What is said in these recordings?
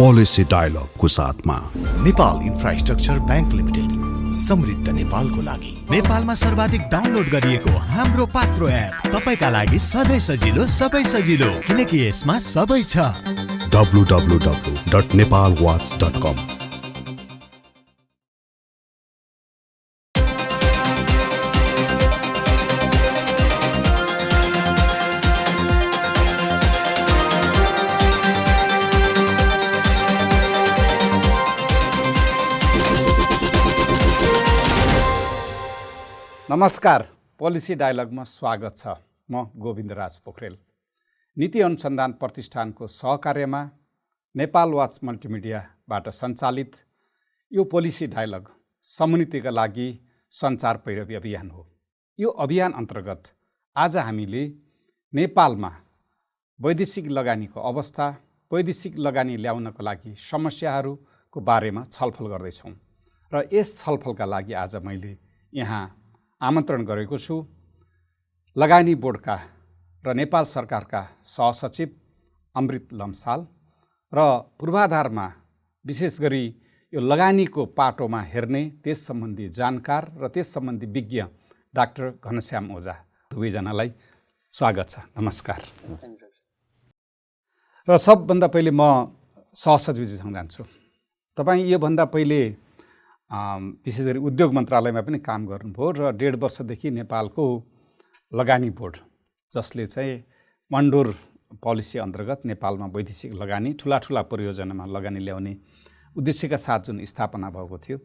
PolicyDialogue को साथमा Nepal infrastructure bank limited, समृद्ध नेपालको लागि। नेपालमा सर्वाधिक डाउनलोड गरिएको हाम्रो पात्रो एप तपाईका लागि सधैँ सजिलो, सबै सजिलो, किनकि यसमा सबै छ। www.nepalwatch.com। नमस्कार, पोलिसी डायलगमा स्वागत छ। म गोविन्द राज पोखरेल। नीति अनुसन्धान प्रतिष्ठानको सहकार्यमा नेपाल वाच मल्टिमिडियाबाट सञ्चालित यो पोलिसी डायलग समुन्नतिका लागि सञ्चार पैरवी अभियान हो। यो अभियान अन्तर्गत आज हामीले नेपालमा वैदेशिक लगानीको अवस्था, वैदेशिक लगानी ल्याउनको लागि समस्याहरूको बारेमा छलफल गर्दैछौँ र यस छलफलका लागि आज मैले यहाँ आमन्त्रण गरेको छु लगानी बोर्डका र नेपाल सरकारका सहसचिव अमृत लम्साल र पूर्वाधारमा विशेष गरी यो लगानीको पाटोमा हेर्ने त्यस सम्बन्धी जानकार र त्यस सम्बन्धी विज्ञ डाक्टर घनश्याम ओझा, दुवैजनालाई स्वागत छ। नमस्कार। र सबभन्दा पहिले म सहसचिवजीसँग जान्छु। तपाईँ योभन्दा पहिले विशेष गरी उद्योग मन्त्रालयमा पनि काम गर्नुभयो र 1.5 वर्षदेखि नेपालको लगानी बोर्ड, जसले चाहिँ मन्डोर पोलिसी अन्तर्गत नेपालमा वैदेशिक लगानी, ठुला परियोजनामा लगानी ल्याउने उद्देश्यका साथ जुन स्थापना भएको थियो,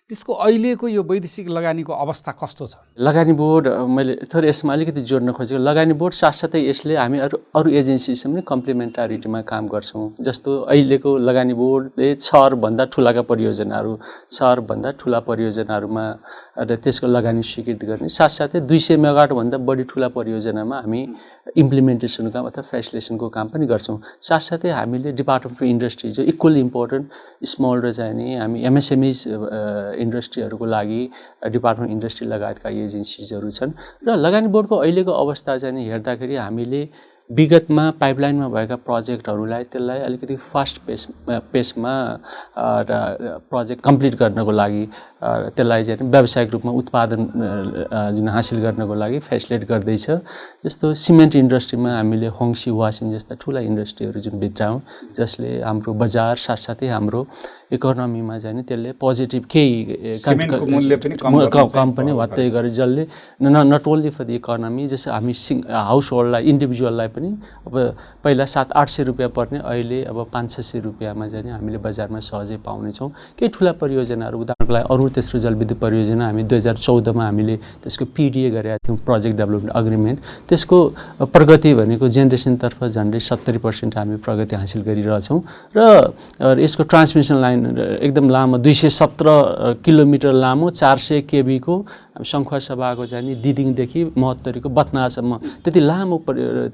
त्यसको अहिलेको यो वैदेशिक लगानीको अवस्था कस्तो छ? लगानी बोर्ड मैले थोरै यसमा अलिकति जोड्न खोजेको, लगानी बोर्ड साथसाथै यसले हामी अरू एजेन्सीसँग पनि कम्प्लिमेन्टारिटीमा काम गर्छौँ। जस्तो अहिलेको लगानी बोर्डले शहरभन्दा ठुला परियोजनाहरूमा र त्यसको लगानी स्वीकृत गर्ने साथसाथै 200 मेगावाटभन्दा बढी ठुला परियोजनामा हामी इम्प्लिमेन्टेसनको काम अथवा फेसिलिटेसनको काम पनि गर्छौँ। साथसाथै हामीले डिपार्टमेन्ट अफ इन्डस्ट्री, जो इक्वली इम्पोर्टेन्ट स्मल र चाहिँ नि हामी एमएसएमइज इन्डस्ट्रीहरूको लागि डिपार्टमेन्ट इन्डस्ट्री लगायतका एजेन्सिजहरू छन्। र लगानी बोर्डको अहिलेको अवस्था चाहिँ हेर्दाखेरि हामीले विगतमा पाइपलाइनमा भएका प्रोजेक्टहरूलाई त्यसलाई अलिकति फास्ट पेसमा र प्रोजेक्ट कम्प्लिट गर्नको लागि त्यसलाई चाहिँ व्यावसायिक रूपमा उत्पादन जुन हासिल गर्नको लागि फेसिलिटेट गर्दैछ। जस्तो सिमेन्ट इन्डस्ट्रीमा हामीले होङसी वासिङ जस्ता ठुला इन्डस्ट्रीहरू जुन भित्रायौँ, जसले हाम्रो बजार साथसाथै हाम्रो इकोनोमीमा चाहिँ त्यसले पोजिटिभ केही कम पनि वात्तै गरे, जसले not only for the economy, जस्तो हामी हाउस होल्डलाई, इन्डिभिजुअललाई पनि अब पहिला 700-800 रुपियाँ पर्ने अहिले अब 500-600 रुपियाँमा चाहिँ हामीले बजारमा सहजै पाउनेछौँ। केही ठुला परियोजनाहरू, उदाहरणको लागि अरू तेस्रो जलविद्युत परियोजना हामी 2014मा हामीले त्यसको पिडिए गरेका थियौँ, प्रोजेक्ट डेभलपमेन्ट अग्रिमेन्ट। त्यसको प्रगति भनेको जेनेरेसनतर्फ झन्डै 70% हामी प्रगति हासिल गरिरहेछौँ। र यसको ट्रान्समिसन लाइन एकदम लामो 217 किलोमिटर लामो 400 केबीको शङ्खुवासभाको चाहिँ दिदिङदेखि महोत्तरीको बत्नासम्म त्यति लामो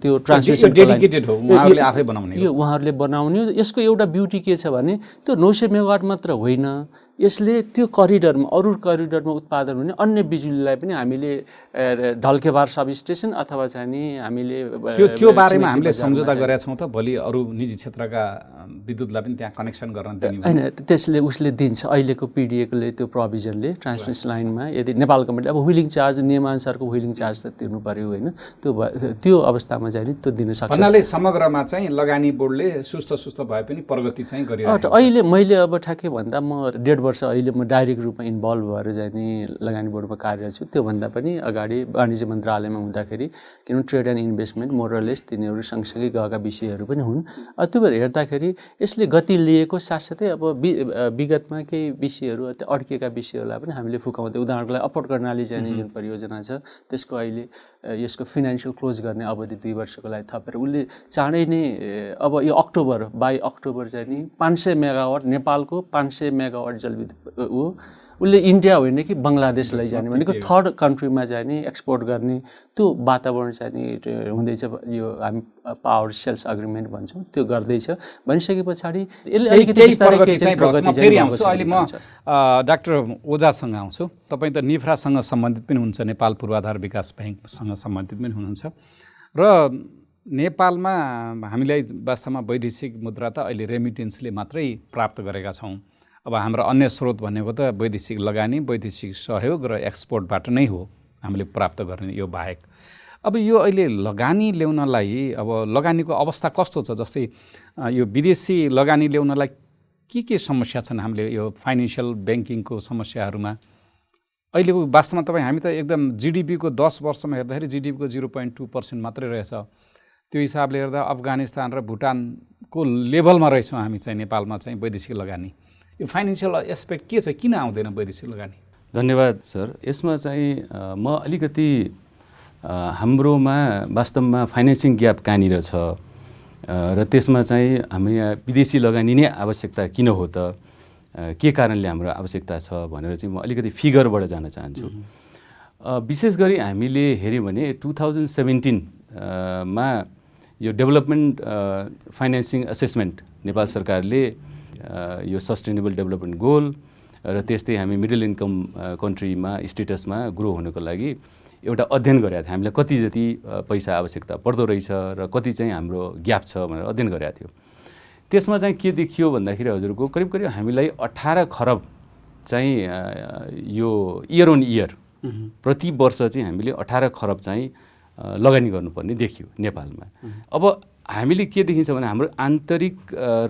त्यो ट्रान्समिसन डेडिकेटेड हो, उहाँहरूले आफै बनाउने, यो उहाँहरूले बनाउने। यसको एउटा ब्युटी के छ भने त्यो 900 मेगावाट मात्र होइन, यसले त्यो करिडरमा, अरू करिडरमा उत्पादन हुने अन्य बिजुलीलाई पनि हामीले ढल्केबार सब स्टेसन अथवा चाहिँ नि हामीले त्यो बारेमा हामीले सम्झौता गरेका छौँ त, भोलि अरू निजी क्षेत्रका विद्युतलाई पनि त्यहाँ कनेक्सन गर्न दिने होइन, त्यसले उसले दिन्छ। अहिलेको पिडिएकोले त्यो प्रोभिजनले ट्रान्समिसन लाइनमा यदि नेपाल गभर्मेन्टले अब व्हिलिङ चार्ज, नियमअनुसारको व्हिलिङ चार्ज त तिर्नु पर्यो होइन, त्यो अवस्थामा चाहिँ नि त्यो दिन सक्छ। भन्नाले समग्रमा चाहिँ लगानी बोर्डले सुस्त भए पनि प्रगति चाहिँ गरिरहेको। अहिले मैले अब ठ्याक्कै भन्दा म 1.5 वर्ष अहिले म डाइरेक्ट रूपमा इन्भल्भ भएर चाहिँ नि लगानी बोर्डमा कार्यरत छु। त्योभन्दा पनि अगाडि वाणिज्य मन्त्रालयमा हुँदाखेरि किनभने ट्रेड एन्ड इन्भेस्टमेन्ट मोरलेस तिनीहरू सँगसँगै गएका विषयहरू पनि हुन्। त्यो भएर हेर्दाखेरि यसले गति लिएको साथसाथै अब विगतमा केही विषयहरू अड्किएका विषयहरूलाई पनि हामीले फुकाउँदै, उदाहरणको लागि अप्पर कर्णाली चाहिँ जुन परियोजना छ त्यसको अहिले यसको फाइनेन्सियल क्लोज गर्ने अवधि 2 वर्षको लागि थपेर उसले चाँडै नै अब यो बाई अक्टोबर चाहिँ नि 500 मेगावाट नेपालको 500 मेगावाट जलविद्युत उसले इन्डिया होइन कि बङ्गलादेशलाई जाने भनेको थर्ड कन्ट्रीमा जाने एक्सपोर्ट गर्ने त्यो वातावरण चाहिँ हुँदैछ। यो हामी पावर सेल्स अग्रिमेन्ट भन्छौँ, त्यो गर्दैछ भनिसके पछाडि यसले अलिकति फेरि आउँछु। अहिले म डाक्टर ओझासँग आउँछु। तपाईँ त निफ्रासँग सम्बन्धित पनि हुनुहुन्छ, नेपाल पूर्वाधार विकास ब्याङ्कसँग सम्बन्धित पनि हुनुहुन्छ र नेपालमा हामीलाई वास्तवमा वैदेशिक मुद्रा त अहिले रेमिटेन्सले मात्रै प्राप्त गरेका छौँ। अब हाम्रो अन्य स्रोत भनेको त वैदेशिक लगानी, वैदेशिक सहयोग र एक्सपोर्टबाट नै हो हामीले प्राप्त गर्ने। यो बाहेक अब यो अहिले लगानी ल्याउनलाई अब लगानीको अवस्था कस्तो छ? जस्तै यो विदेशी लगानी ल्याउनलाई के समस्या छन् हामीले यो फाइनेन्सियल ब्याङ्किङको समस्याहरूमा? अहिलेको वास्तवमा तपाईँ हामी त एकदम जिडिपीको 10 वर्षमा हेर्दाखेरि जिडिपीको 0.2% मात्रै रहेछ। त्यो हिसाबले हेर्दा अफगानिस्तान र भुटानको लेभलमा रहेछौँ हामी चाहिँ नेपालमा चाहिँ वैदेशिक लगानी। यो फाइनेन्सियल एस्पेक्ट के छ, किन आउँदैन वैदेशिक लगानी? धन्यवाद सर। यसमा चाहिँ म अलिकति हाम्रोमा वास्तवमा फाइनेन्सिङ ग्याप कहाँनिर छ र त्यसमा चाहिँ हामी विदेशी लगानी नै आवश्यकता किन हो त, के कारणले हाम्रो आवश्यकता छ भनेर चाहिँ म अलिकति फिगरबाट जान चाहन्छु। विशेष गरी हामीले हेऱ्यौँ भने 2017 मा यो डेभलपमेन्ट फाइनेन्सिङ असेसमेन्ट नेपाल सरकारले यो सस्टेनेबल डेभलपमेन्ट गोल र त्यस्तै हामी मिडल इन्कम कन्ट्रीमा स्टेटसमा ग्रो हुनको लागि एउटा अध्ययन गरेका थियो। हामीलाई कति जति पैसा आवश्यकता पर्दो रहेछ र कति चाहिँ हाम्रो ग्याप छ भनेर अध्ययन गरेका थियो। त्यसमा चाहिँ के देखियो भन्दाखेरि हजुरको करिब करिब हामीलाई 18 खरब चाहिँ यो इयर अन इयर प्रति वर्ष चाहिँ हामीले 18 खरब चाहिँ लगानी गर्नुपर्ने देखियो नेपालमा। अब हामीले के देखिन्छ भने हाम्रो आन्तरिक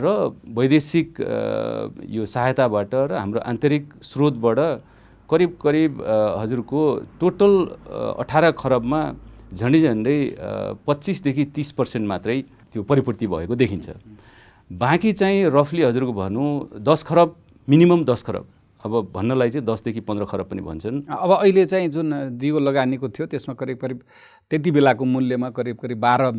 र वैदेशिक यो सहायताबाट र हाम्रो आन्तरिक स्रोतबाट करिब हजुरको टोटल 18 खरबमा झन्डै 25 देखि 30% मात्रै त्यो परिपूर्ति भएको देखिन्छ। बाँकी चाहिँ रफली हजुरको भनौँ 10 खरब, मिनिमम 10 खरब, अब भन्नलाई चाहिँ 10 देखि 15 खरब पनि भन्छन्। अब अहिले चाहिँ जुन दिगो लगानीको थियो त्यसमा करिब त्यति बेलाको मूल्यमा करिब 12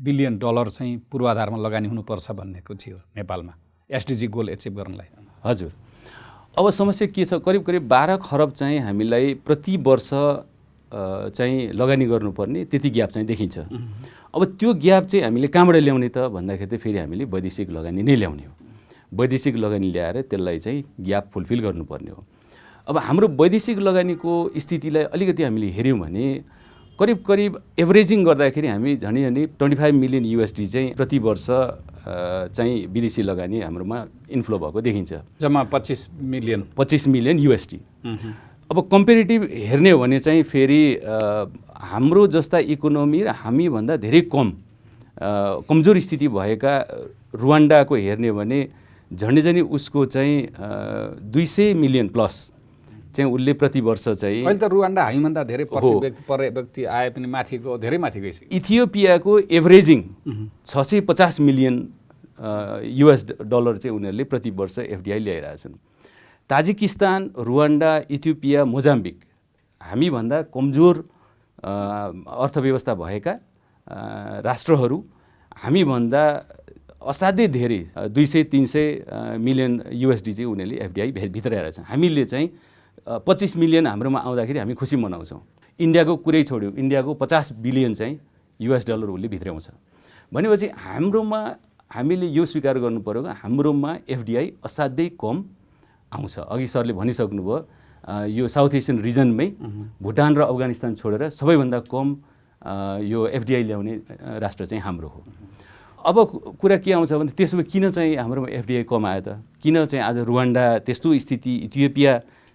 बिलियन डलर चाहिँ पूर्वाधारमा लगानी हुनुपर्छ भन्नेको थियो नेपालमा एसडिजी गोल एचिभ गर्नलाई। हजुर, अब समस्या के छ? करिब 12 खरब चाहिँ हामीलाई प्रति वर्ष चाहिँ लगानी गर्नुपर्ने त्यति ग्याप चाहिँ देखिन्छ। अब त्यो ग्याप चाहिँ हामीले कहाँबाट ल्याउने त भन्दाखेरि चाहिँ फेरि हामीले वैदेशिक लगानी नै ल्याउने हो। वैदेशिक लगानी ल्याएर त्यसलाई चाहिँ ग्याप फुलफिल गर्नुपर्ने हो। अब हाम्रो वैदेशिक लगानीको स्थितिलाई अलिकति हामीले हेऱ्यौँ भने करिब एभरेजिङ गर्दाखेरि हामी झन्डै 25 मिलियन USD चाहिँ प्रति वर्ष चाहिँ विदेशी लगानी हाम्रोमा इन्फ्लो भएको देखिन्छ। जम्मा 25 मिलियन USD। अब कम्पेरिटिभ हेर्ने हो भने चाहिँ फेरि हाम्रो जस्ता इकोनोमी र हामीभन्दा धेरै कमजोर स्थिति भएका रुवान्डाको हेर्ने हो भने झन्डै उसको चाहिँ 200 मिलियन प्लस चाहिँ उसले प्रति वर्ष चाहिँ। अहिले त रुवान्डा हामीभन्दा धेरै पर व्यक्ति आए पनि माथिको धेरै माथि गइसक्यो। इथियोपियाको एभरेजिङ 650 मिलियन US डलर चाहिँ उनीहरूले प्रति वर्ष FDI ल्याइरहेछन्। Tajikistan, Rwanda, Ethiopia, Mozambique हामीभन्दा कमजोर अर्थव्यवस्था भएका राष्ट्रहरू हामीभन्दा असाध्यै धेरै 200-300 मिलियन USD चाहिँ उनीहरूले FDI भित्राइरहेछन्। हामीले चाहिँ 25 मिलियन हाम्रोमा आउँदाखेरि हामी खुसी मनाउँछौँ। इन्डियाको कुरै छोड्यौँ, इन्डियाको 50 बिलियन चाहिँ US डलर उसले भित्राउँछ भनेपछि हाम्रोमा हामीले यो स्वीकार गर्नु पर्यो कि हाम्रोमा FDI असाध्यै कम आउँछ। अघि सरले भनिसक्नुभयो यो साउथ एसियन रिजनमै भुटान र अफगानिस्तान छोडेर सबैभन्दा कम यो FDI ल्याउने राष्ट्र चाहिँ हाम्रो हो। अब कुरा के आउँछ भने त्यसो भए किन चाहिँ हाम्रोमा FDI कम आयो त? किन चाहिँ आज रुवान्डा त्यस्तो स्थिति, इथियोपिया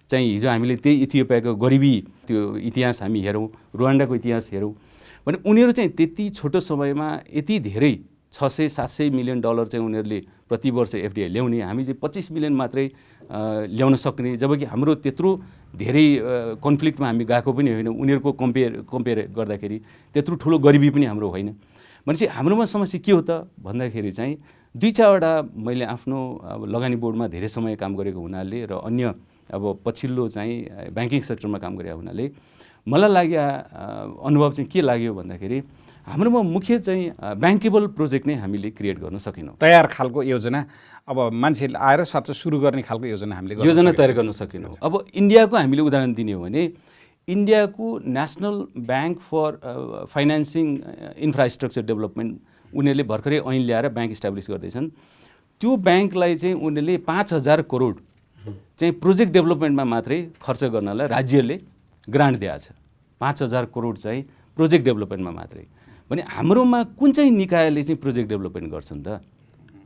चाहिँ हिजो हामीले त्यही इथियोपियाको गरिबी त्यो इतिहास हामी हेरौँ, रुवान्डाको इतिहास हेरौँ भने उनीहरू चाहिँ त्यति छोटो समयमा यति धेरै 600-700 मिलियन डलर चाहिँ उनीहरूले प्रति वर्ष FDI ल्याउने, हामी चाहिँ 25 मिलियन मात्रै ल्याउन सक्ने, जबकि हाम्रो त्यत्रो धेरै कन्फ्लिक्टमा हामी गएको पनि होइन, उनीहरूको कम्पेयर गर्दाखेरि त्यत्रो ठुलो गरिबी पनि हाम्रो होइन। भनेपछि हाम्रोमा समस्या के हो त भन्दाखेरि चाहिँ 2-4वटा मैले आफ्नो अब लगानी बोर्डमा धेरै समय काम गरेको हुनाले र अन्य अब पछिल्लो चाहिँ ब्याङ्किङ सेक्टरमा काम गरेको हुनाले मलाई लाग्यो अनुभव चाहिँ के लाग्यो भन्दाखेरि हाम्रोमा मुख्य चाहिँ ब्याङ्केबल प्रोजेक्ट नै हामीले क्रिएट गर्न सकेनौँ। तयार खालको योजना, अब मान्छेले आएर साँच्चै सुरु गर्ने खालको योजना हामीले तयार गर्न सकेनौँ। अब इन्डियाको हामीले उदाहरण दिने हो भने इन्डियाको national bank for financing infrastructure development उनीहरूले भर्खरै ऐन ल्याएर ब्याङ्क इस्टाब्लिस गर्दैछन्। त्यो ब्याङ्कलाई चाहिँ उनीहरूले 5000 करोड चाहिँ प्रोजेक्ट डेभलपमेन्टमा मात्रै खर्च गर्नलाई राज्यले ग्रान्ट दिएको छ। 5000 करोड चाहिँ प्रोजेक्ट डेभलपमेन्टमा मात्रै। भने हाम्रोमा कुन चाहिँ निकायले चाहिँ प्रोजेक्ट डेभलपमेन्ट गर्छ नि त?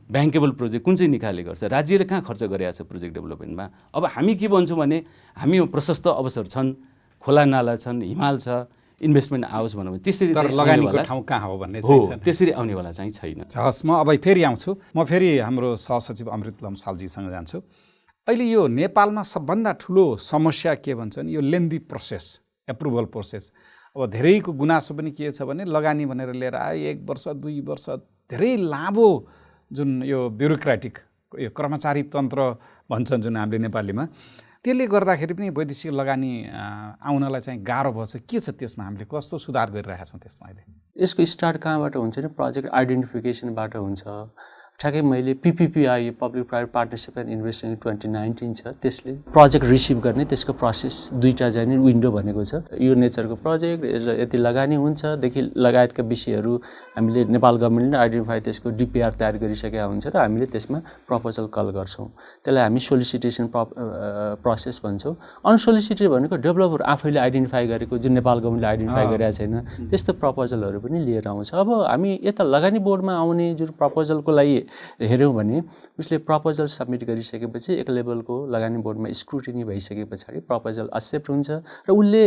ब्याङ्केबल प्रोजेक्ट कुन चाहिँ निकायले गर्छ? राज्यले कहाँ खर्च गरेको छ प्रोजेक्ट डेभलपमेन्टमा? अब हामी के भन्छौँ भने हामीमा प्रशस्त अवसर छन्, खोला नाला छन्, हिमाल छ, इन्भेस्टमेन्ट आओस् भनौँ, त्यसरी लगानीको ठाउँ कहाँ हो भन्ने हो, त्यसरी आउनेवाला चाहिँ छैन। हस्, म अब फेरि आउँछु। म फेरि हाम्रो सहसचिव अमृत लम्सालजीसँग जान्छु। अहिले यो नेपालमा सबभन्दा ठुलो समस्या के भन्छ भने यो लेन्दी प्रोसेस, एप्रुभल प्रोसेस। अब धेरैको गुनासो पनि के छ भने लगानी भनेर लिएर आयो 1 वर्ष 2 वर्ष धेरै लामो जुन यो ब्युरोक्रेटिक यो कर्मचारी तन्त्र भन्छन् जुन हामीले नेपालीमा, त्यसले गर्दाखेरि पनि वैदेशिक लगानी आउनलाई चाहिँ गाह्रो भएछ। के छ त्यसमा, हामीले कस्तो सुधार गरिरहेका छौँ त्यसमा? अहिले यसको स्टार्ट कहाँबाट हुन्छ भने प्रोजेक्ट आइडेन्टिफिकेसनबाट हुन्छ। ठ्याक्कै मैले PPPI public private partnership and investment 2019 छ, त्यसले प्रोजेक्ट रिसिभ गर्ने त्यसको प्रोसेस 2टा चाहिँ विन्डो भनेको छ। यो नेचरको प्रोजेक्ट यति लगानी हुन्छदेखि लगायतका विषयहरू हामीले नेपाल गभर्मेन्टले आइडेन्टिफाई त्यसको DPR तयार गरिसकेका हुन्छ र हामीले त्यसमा प्रपोजल कल गर्छौँ। त्यसलाई हामी सोलिसिटेसन प्रोसेस भन्छौँ। अनसोलिसिटेड भनेको डेभलपर आफैले आइडेन्टिफाई गरेको, जुन नेपाल गभर्मेन्टले आइडेन्टिफाई गरेका छैन त्यस्तो प्रपोजलहरू पनि लिएर आउँछ। अब हामी यता लगानी बोर्डमा आउने जुन प्रपोजलको लागि हेऱ्यौँ भने उसले प्रपोजल सब्मिट गरिसकेपछि एक लेभलको लगानी बोर्डमा स्क्रुटिनी भइसके पछाडि प्रपोजल एक्सेप्ट हुन्छ र उसले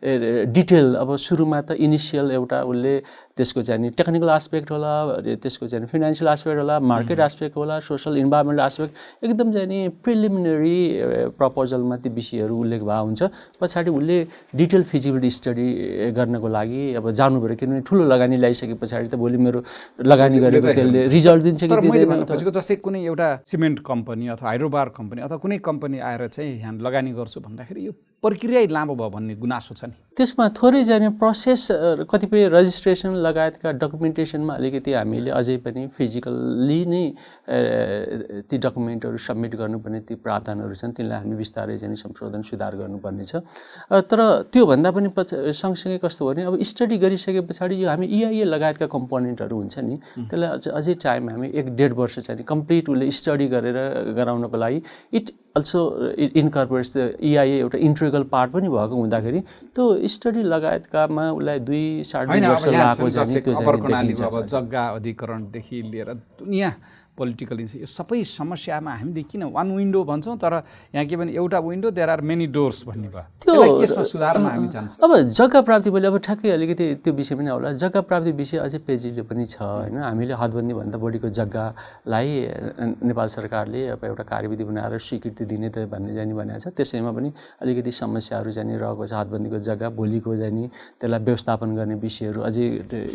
डिटेल, अब सुरुमा त इनिसियल एउटा उसले त्यसको चाहिँ टेक्निकल एस्पेक्ट होला, त्यसको चाहिँ फिनान्शियल एस्पेक्ट होला, मार्केट एस्पेक्ट होला, सोशल इन्भाइरोमेन्टल एस्पेक्ट, एकदम चाहिँ प्रिलिमिनरी प्रपोजलमा ती विषयहरू उल्लेख भएको हुन्छ। पछाडि उसले डिटेल फिजिबिलिटी स्टडी गर्नको लागि अब जानु पऱ्यो, किनभने ठुलो लगानी ल्याइसके पछाडि त भोलि मेरो लगानी गरेको त्यसले रिजल्ट दिन्छ कि दिँदैन। जस्तै कुनै एउटा सिमेन्ट कम्पनी अथवा हाइड्रोबार कम्पनी अथवा कुनै कम्पनी आएर चाहिँ यहाँ लगानी गर्छु भन्दाखेरि यो प्रक्रिया लामो भयो भन्ने गुनासो छ नि। त्यसमा थोरै जाने प्रोसेस, कतिपय रजिस्ट्रेसन लगायतका डकुमेन्टेसनमा अलिकति हामीले अझै पनि फिजिकल्ली नै ती डकुमेन्टहरू सब्मिट गर्नुपर्ने ती प्रावधानहरू छन्, तिनलाई हामी बिस्तारै चाहिँ संशोधन सुधार गर्नुपर्ने छ। तर त्योभन्दा पनि सँगसँगै कस्तो भने अब स्टडी गरिसके पछाडि यो हामी EIA लगायतका कम्पोनेन्टहरू हुन्छ नि, त्यसलाई अझै टाइम हामी 1-1.5 वर्ष चाहिँ कम्प्लिट उसले स्टडी गरेर गराउनको लागि इट अल्सो इन्कर्पोरेट्स द EIA एउटा इन्ट्रिगल पार्ट पनि भएको हुँदाखेरि त्यो स्टडी लगायतकामा उसलाई 2-2.5 वर्ष लागेको चाहिँ त्यो चाहिँ अब जग्गा अधिकरणदेखि लिएर दुनियाँ पोलिटिकल यो सबै समस्यामा हामीले किन वान विन्डो भन्छौँ, तर यहाँ के भने एउटा विन्डो देयर आर मेनी डोर्स भन्ने भयो। त्यो केसमा सुधारमा हामी जान्छौँ। अब जग्गा प्राप्ति मैले अब ठ्याक्कै अलिकति त्यो विषय पनि आउला। जग्गा प्राप्ति विषय अझै पेजिलो पनि छ होइन। हामीले हदबन्दीभन्दा बढीको जग्गालाई नेपाल सरकारले अब एउटा कार्यविधि बनाएर स्वीकृति दिने त भन्ने जाने भनेको छ। त्यसैमा पनि अलिकति समस्याहरू जाने रहेको छ। हदबन्दीको जग्गा भोलिको जाने त्यसलाई व्यवस्थापन गर्ने विषयहरू अझै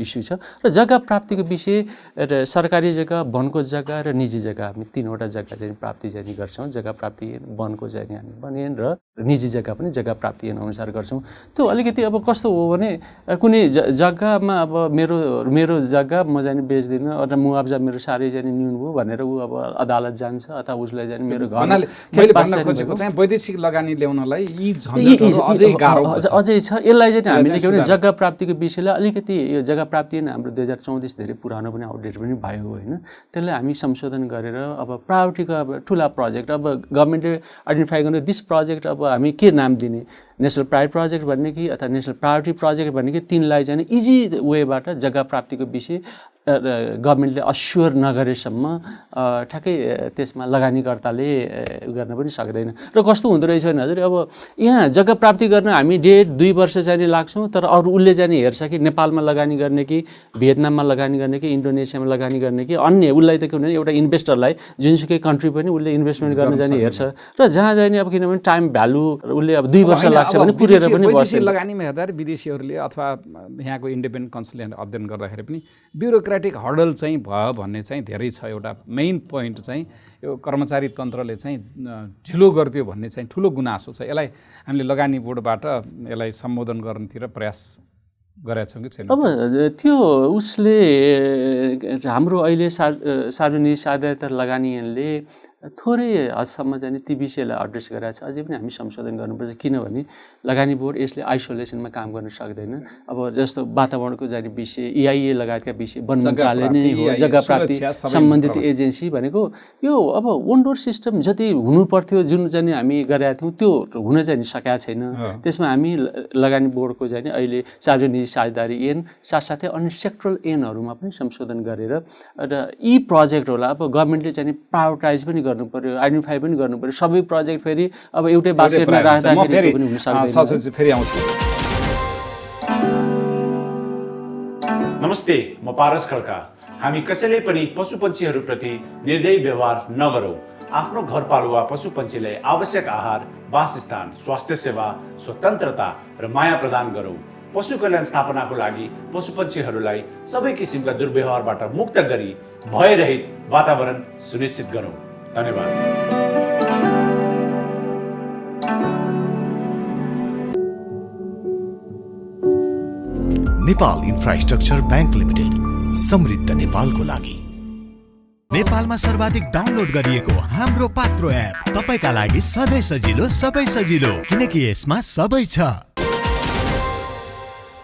इस्यु छ। र जग्गा प्राप्तिको विषय सरकारी जग्गा, वनको जग्गा र निजी जग्गा, हामी 3वटा जग्गा चाहिँ प्राप्ति चाहिँ गर्छौँ। जग्गा प्राप्ति वनको चाहिँ हामी बनिएन र निजी जग्गा पनि जग्गा प्राप्ति अनुसार गर्छौँ। त्यो अलिकति अब कस्तो हो भने कुनै जग्गामा अब मेरो जग्गा म जाने बेच्दिनँ अथवा मुआवजा मेरो साह्रै जाने न्यून भयो भनेर ऊ अब अदालत जान्छ अथवा उसलाई जाने मेरो घर मैले भन्न खोजेको चाहिँ वैदेशिक लगानी ल्याउनलाई यी झन्झटहरू अझै गाह्रो अझै छ। यसलाई चाहिँ हामीले के भने जग्गा प्राप्तिको विषयलाई अलिकति यो जग्गा प्राप्ति हाम्रो 2034 धेरै पुरानो पनि आउटडेट पनि भयो होइन। त्यसलाई हामी संशोधन गरेर अब प्रायोरिटीको अब ठुला प्रोजेक्ट अब गभर्मेन्टले आइडेन्टिफाई गर्ने दिस प्रोजेक्ट अब हामी के नाम दिने, नेसनल प्राइड प्रोजेक्ट भन्ने कि अथवा नेसनल प्रायोरिटी प्रोजेक्ट भन्ने कि तिनलाई चाहिँ इजी वेबाट जग्गा प्राप्तिको विषय गभर्मेन्टले अस्योर नगरेसम्म ठ्याक्कै त्यसमा लगानीकर्ताले गर्न पनि सक्दैन। र कस्तो हुँदो रहेछ भने हजुर अब यहाँ जग्गा प्राप्ति गर्न हामी 1.5-2 वर्ष चाहिँ लाग्छौँ, तर अरू उसले चाहिँ हेर्छ कि नेपालमा लगानी गर्ने कि भियतनाममा लगानी गर्ने कि इन्डोनेसियामा लगानी गर्ने कि अन्य, उसलाई त के भने एउटा इन्भेस्टरलाई जुनसुकै कन्ट्री पनि उसले इन्भेस्टमेन्ट गर्न जाने हेर्छ। र जहाँ जाने अब किनभने टाइम भ्यालु उसले अब 2 वर्ष लाग्छ भने कुरेर पनि बस्छ। लगानीमा हेर्दा विदेशीहरूले अथवा यहाँको इन्डिपेन्डेन्ट कन्सल्टेन्ट अध्ययन गर्दाखेरि पनि ब्युरोक्रेटिक हर्डल चाहिँ भयो भन्ने चाहिँ धेरै छ। एउटा मेन पोइन्ट चाहिँ यो कर्मचारी तन्त्रले चाहिँ ढिलो गरिदियो भन्ने चाहिँ ठुलो गुनासो छ। यसलाई हामीले लगानी बोर्डबाट यसलाई सम्बोधन गर्नतिर प्रयास गरेका छौँ कि छैन? अब त्यो उसले हाम्रो अहिले सार्वजनिक साझेदार लगानीले थोरै हदसम्म चाहिँ ती विषयलाई एड्रेस गरेर छ। अझै पनि हामी संशोधन गर्नुपर्छ, किनभने लगानी बोर्ड यसले आइसोलेसनमा काम गर्न सक्दैन। अब जस्तो वातावरणको जाने विषय, EIA लगायतका विषय वन मन्त्रालय नै हो, जग्गा प्राप्ति सम्बन्धित एजेन्सी भनेको यो अब ओन्डोर सिस्टम जति हुनु पर्थ्यो, जुन चाहिँ हामी गरेका थियौँ त्यो हुन चाहिँ सकेका छैन। त्यसमा हामी लगानी बोर्डको चाहिँ अहिले सार्वजनिक साझेदारी ऐन साथसाथै अन्य सेक्टरल ऐनहरूमा पनि संशोधन गरेर र यी प्रोजेक्टहरूलाई अब गभर्मेन्टले चाहिँ प्रायोरिटाइज पनि गर्नु पर्यो, आइडेन्टिफाई पनि गर्नु पर्यो। सबै प्रोजेक्ट फेरि अब एउटै बास्केटमा राख्दाखेरि पनि हुन सक्दैन। फेरि आउँछु। नमस्ते, म पारस खड्का। हामी कसैले पनि पशुपन्छीहरूप्रति निर्दयी व्यवहार नगरौँ। आफ्नो घरपालुवा पशुपन्छीलाई आवश्यक आहार, वासस्थान, स्वास्थ्य सेवा, स्वतन्त्रता र माया प्रदान गरौँ। पशु कल्याण स्थापनाको लागि पशुपन्छीहरूलाई सबै किसिमका दुर्व्यवहारबाट मुक्त गरी भयरहित वातावरण सुनिश्चित गरौँ। धन्यवाद। नेपाल इन्फ्रास्ट्रक्चर ब्याङ्क लिमिटेड, समृद्ध नेपालको लागि। नेपालमा सर्वाधिक डाउनलोड गरिएको हाम्रो पात्रो एप तपाईका लागि सधैँ सजिलो, सबै सजिलो, किनकि यसमा सबै छ।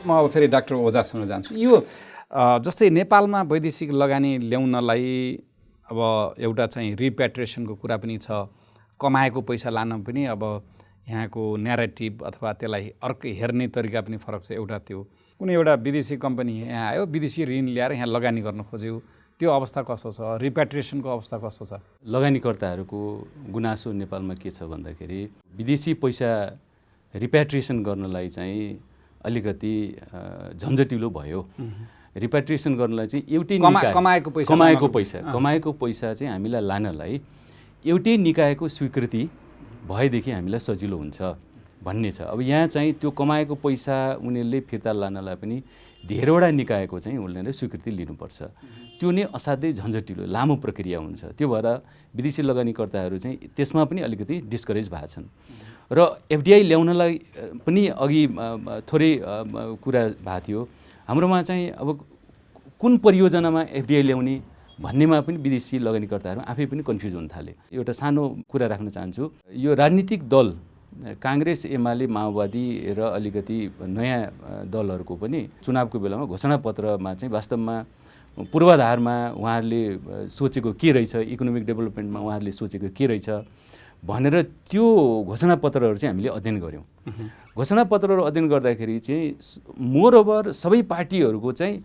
म अब फेरि डाक्टर ओझासँग जान्छु। यो जस्तै नेपालमा वैदेशिक लगानी ल्याउनलाई अब एउटा चाहिँ रिप्याट्रिएसनको कुरा पनि छ, कमाएको पैसा लान पनि अब यहाँको न्यारेटिभ अथवा त्यसलाई अर्कै हेर्ने तरिका पनि फरक छ। एउटा त्यो कुनै एउटा विदेशी कम्पनी यहाँ आयो, विदेशी ऋण ल्याएर यहाँ लगानी गर्न खोज्यो, त्यो अवस्था कस्तो छ? रिप्याट्रिएसनको अवस्था कस्तो छ? लगानीकर्ताहरूको गुनासो नेपालमा के छ भन्दाखेरि विदेशी पैसा रिप्याट्रिएसन गर्नलाई चाहिँ अलिकति झन्झटिलो भयो। रिप्याट्रिएसन गर्नलाई चाहिँ एउटै कमाएको पैसा चाहिँ हामीलाई लानलाई एउटै निकायको स्वीकृति भएदेखि हामीलाई सजिलो हुन्छ भन्ने छ। अब यहाँ चाहिँ त्यो कमाएको पैसा उनीहरूले फिर्ता लानलाई पनि धेरैवटा निकायको चाहिँ उनीहरूले स्वीकृति लिनुपर्छ। त्यो नै असाध्यै झन्झटिलो लामो प्रक्रिया हुन्छ। त्यो भएर विदेशी लगानीकर्ताहरू चाहिँ त्यसमा पनि अलिकति डिस्करेज भएको छन्। र FDI ल्याउनलाई पनि अघि थोरै कुरा भएको थियो। हाम्रोमा चाहिँ अब कुन परियोजनामा FDI ल्याउने भन्नेमा पनि विदेशी लगानीकर्ताहरू आफै पनि कन्फ्युज हुन थाले। एउटा सानो कुरा राख्न चाहन्छु। यो राजनीतिक दल काङ्ग्रेस, एमाले, माओवादी र अलिकति नयाँ दलहरूको पनि चुनावको बेलामा घोषणापत्रमा चाहिँ वास्तवमा पूर्वाधारमा उहाँहरूले सोचेको के रहेछ, इकोनोमिक डेभलपमेन्टमा उहाँहरूले सोचेको के रहेछ भनेर त्यो घोषणापत्रहरू चाहिँ हामीले अध्ययन गऱ्यौँ। घोषणापत्रहरू अध्ययन गर्दाखेरि चाहिँ मोरओभर सबै पार्टीहरूको चाहिँ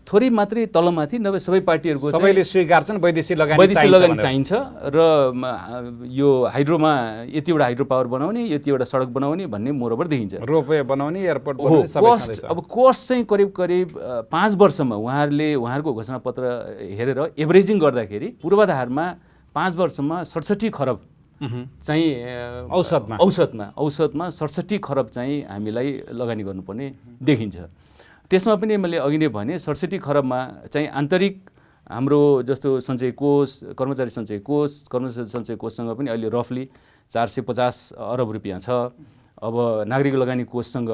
थोरै मात्रै तलमाथि नभए सबै पार्टीहरूको सबैले स्वीकार्छन् वैदेशिक लगानी चाहिन्छ र यो हाइड्रोमा यतिवटा हाइड्रो पावर बनाउने, यतिवटा सडक बनाउने भन्ने मोरओभर देखिन्छ। रोपवे बनाउने, एयरपोर्ट बनाउने, सबै अब कोस्ट चाहिँ करिब 5 वर्षमा उहाँहरूको घोषणापत्र हेरेर एभरेजिङ गर्दाखेरि पूर्वाधारमा 5 वर्षमा 67 खरब चाहिँ औसतमा 67 खरब चाहिँ हामीलाई लगानी गर्नुपर्ने देखिन्छ। त्यसमा पनि मैले अघि नै भने 67 खरबमा चाहिँ आन्तरिक हाम्रो जस्तो सञ्चय कोष, कर्मचारी सञ्चय सञ्चय कोषसँग पनि अहिले रफली 450 अरब रुपियाँ छ। अब नागरिक लगानी कोषसँग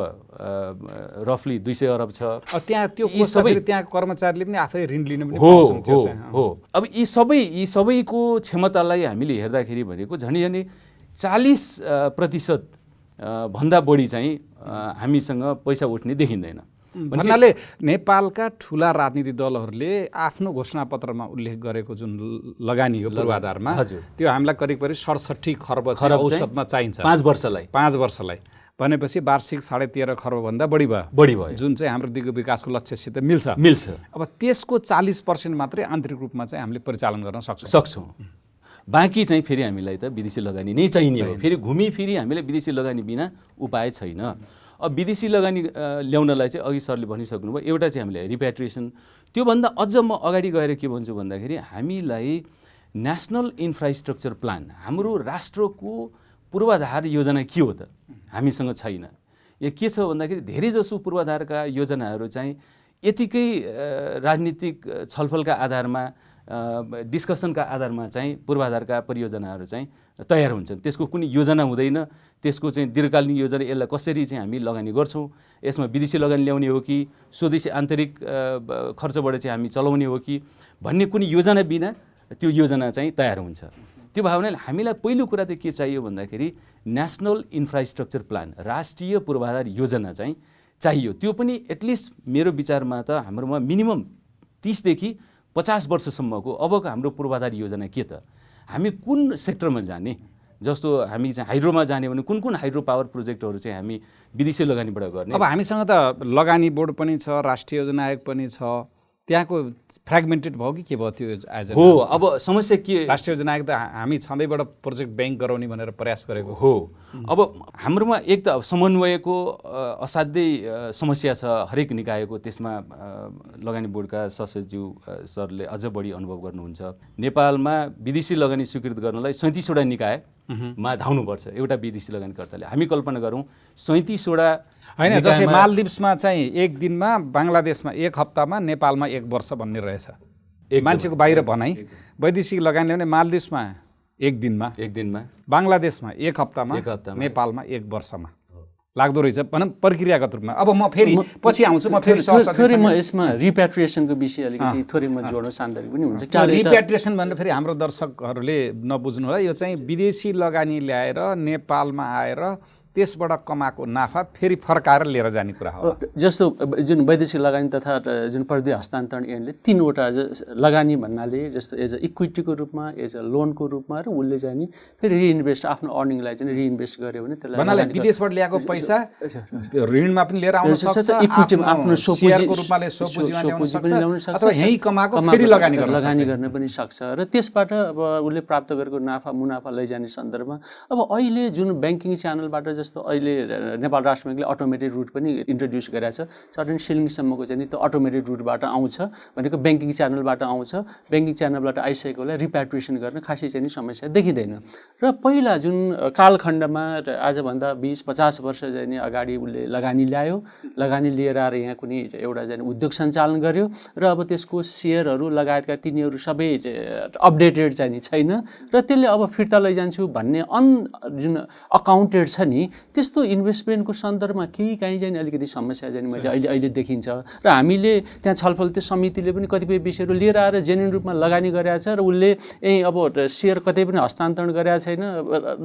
रफली 200 अरब छ। त्यहाँ त्यो सबै त्यहाँ कर्मचारीले पनि आफै ऋण लिन पनि हो। अब यी सबैको क्षमतालाई हामीले हेर्दाखेरि भनेको झन्डै 40% भन्दा बढी चाहिँ हामीसँग पैसा उठ्ने देखिँदैन। भन्नाले नेपालका ठुला राजनीतिक दलहरूले आफ्नो घोषणापत्रमा उल्लेख गरेको जुन लगानी हो पूर्वाधारमा, त्यो हामीलाई करिब 67 खर्ब औसतमा चाहिन्छ 5 वर्षलाई भनेपछि वार्षिक 13.5 खर्ब भन्दा बढी भयो, जुन चाहिँ हाम्रो दिगो विकासको लक्ष्यसित मिल्छ। अब त्यसको 40% मात्रै आन्तरिक रूपमा चाहिँ हामीले परिचालन गर्न सक्छौँ। बाँकी चाहिँ फेरि हामीलाई त विदेशी लगानी नै चाहिने हो। फेरि घुमिफिरी हामीले विदेशी लगानी बिना उपाय छैन। अब विदेशी लगानी ल्याउनलाई चाहिँ अघि सरले भनिसक्नुभयो, एउटा चाहिँ हामीले रिप्याट्रिएसन। त्योभन्दा अझ म अगाडि गएर के भन्छु भन्दाखेरि हामीलाई नेसनल इन्फ्रास्ट्रक्चर प्लान, हाम्रो राष्ट्रको पूर्वाधार योजना के हो त हामीसँग छैन। यो के छ भन्दाखेरि धेरैजसो पूर्वाधारका योजनाहरू चाहिँ यतिकै राजनीतिक छलफलका आधारमा, डिस्कसनका आधारमा चाहिँ पूर्वाधारका परियोजनाहरू चाहिँ तयार हुन्छन्। त्यसको कुनै योजना हुँदैन। त्यसको चाहिँ दीर्घकालीन योजना यसलाई कसरी चाहिँ हामी लगानी गर्छौँ, यसमा विदेशी लगानी ल्याउने हो कि स्वदेशी आन्तरिक खर्चबाट चाहिँ हामी चलाउने हो कि भन्ने कुनै योजना बिना त्यो योजना चाहिँ तयार हुन्छ। त्यो भयो भने हामीलाई पहिलो कुरा त के चाहियो भन्दाखेरि नेसनल इन्फ्रास्ट्रक्चर प्लान, राष्ट्रिय पूर्वाधार योजना चाहिँ चाहियो। त्यो पनि एटलिस्ट मेरो विचारमा त हाम्रोमा मिनिमम 30 देखि 50 वर्षसम्मको अबको हाम्रो पूर्वाधार योजना के त, हामी कुन सेक्टरमा जाने, जस्तो हामी चाहिँ हाइड्रोमा जाने भने कुन कुन हाइड्रो पावर प्रोजेक्टहरू चाहिँ हामी विदेशी लगानीबाट गर्ने। अब हामीसँग त लगानी बोर्ड पनि छ, राष्ट्रिय योजना आयोग पनि छ, त्यहाँको फ्रेगमेन्टेड भयो कि के भयो त्यो आयोजना? हो, अब समस्या के, राष्ट्रिय योजना आयोग त हामी छँदैबाट प्रोजेक्ट ब्याङ्क गराउने भनेर प्रयास गरेको हो। अब हाम्रोमा एक त समन्वयको असाध्यै समस्या छ हरेक निकायको, त्यसमा लगानी बोर्डका सचिव सरले अझ बढी अनुभव गर्नुहुन्छ। नेपालमा विदेशी लगानी स्वीकृत गर्नलाई 37वटा निकायमा धाउनुपर्छ एउटा विदेशी लगानीकर्ताले। हामी कल्पना गरौँ 37वटा होइन, जस्तै मालदिप्समा चाहिँ एक दिनमा, बङ्गलादेशमा एक हप्तामा, नेपालमा एक वर्ष भन्ने रहेछ मान्छेको बाहिर भनाइ। वैदेशिक लगानी भने मालदिप्समा एक दिनमा, बङ्गलादेशमा एक हप्तामा, नेपालमा एक वर्षमा लाग्दो रहेछ भनौँ प्रक्रियागत रूपमा। अब म फेरि पछि आउँछु, म फेरि थोरै म यसमा रिप्याट्रिएसनको विषय अलिकति थोरै म जोड्न सान्दर्भिक पनि हुन्छ। रिप्याट्रिएसन भनेर फेरि हाम्रो दर्शकहरूले नबुझ्नु होला, यो चाहिँ विदेशी लगानी ल्याएर नेपालमा आएर त्यसबाट कमाएको नाफा फेरि फर्काएर लिएर जाने कुरा हो। जस्तो जुन वैदेशिक लगानी तथा जुन प्रविधि हस्तान्तरण ऐनले 3वटा लगानी भन्नाले जस्तो एज अ इक्विटीको रूपमा, एज अ लोनको रूपमा र उसले चाहिँ नि फेरि रिइन्भेस्ट आफ्नो अर्निङलाई चाहिँ रिइन्भेस्ट गर्यो भने त्यसलाई भन्नाले विदेशबाट ल्याएको पैसा ऋणमा पनि लिएर आउन सक्छ, इक्विटीमा आफ्नो शेयरको रूपमा सोपुजी ल्याउन सक्छ, अथवा यही कमाएको फेरि लगानी गर्न पनि सक्छ र त्यसबाट अब उसले प्राप्त गरेको मुनाफा लैजाने सन्दर्भमा अब अहिले जुन ब्याङ्किङ च्यानलबाट जस्तो अहिले नेपाल राष्ट्र ब्याङ्कले अटोमेटेड रुट पनि इन्ट्रोड्युस गरेको छ। सर्टेन सिलिङसम्मको चाहिँ त्यो अटोमेटेड रुटबाट आउँछ भनेको ब्याङ्किङ च्यानलबाट आउँछ, ब्याङ्किङ च्यानलबाट आइसकेकोलाई रिप्याट्रिएसन गर्न खासै चाहिँ समस्या देखिँदैन। र पहिला जुन कालखण्डमा आजभन्दा 20-50 वर्ष चाहिँ नि अगाडि उसले लगानी ल्यायो, लगानी लिएर आएर यहाँ कुनै एउटा चाहिँ उद्योग सञ्चालन गर्यो र अब त्यसको सेयरहरू लगायतका तिनीहरू सबै अपडेटेड चाहिँ नि छैन र त्यसले अब फिर्ता लैजान्छु भन्ने जुन अकाउन्टेड छ नि, त्यस्तो इन्भेस्टमेन्टको सन्दर्भमा काहीँ चाहिँ अलिकति समस्या चाहिँ मैले अहिले देखिन्छ। र हामीले त्यहाँ छलफल त्यो समितिले पनि कतिपय विषयहरू लिएर आएर जेन्युन रूपमा लगानी गरेको छ र उसले अब सेयर कतै पनि हस्तान्तरण गरेको छैन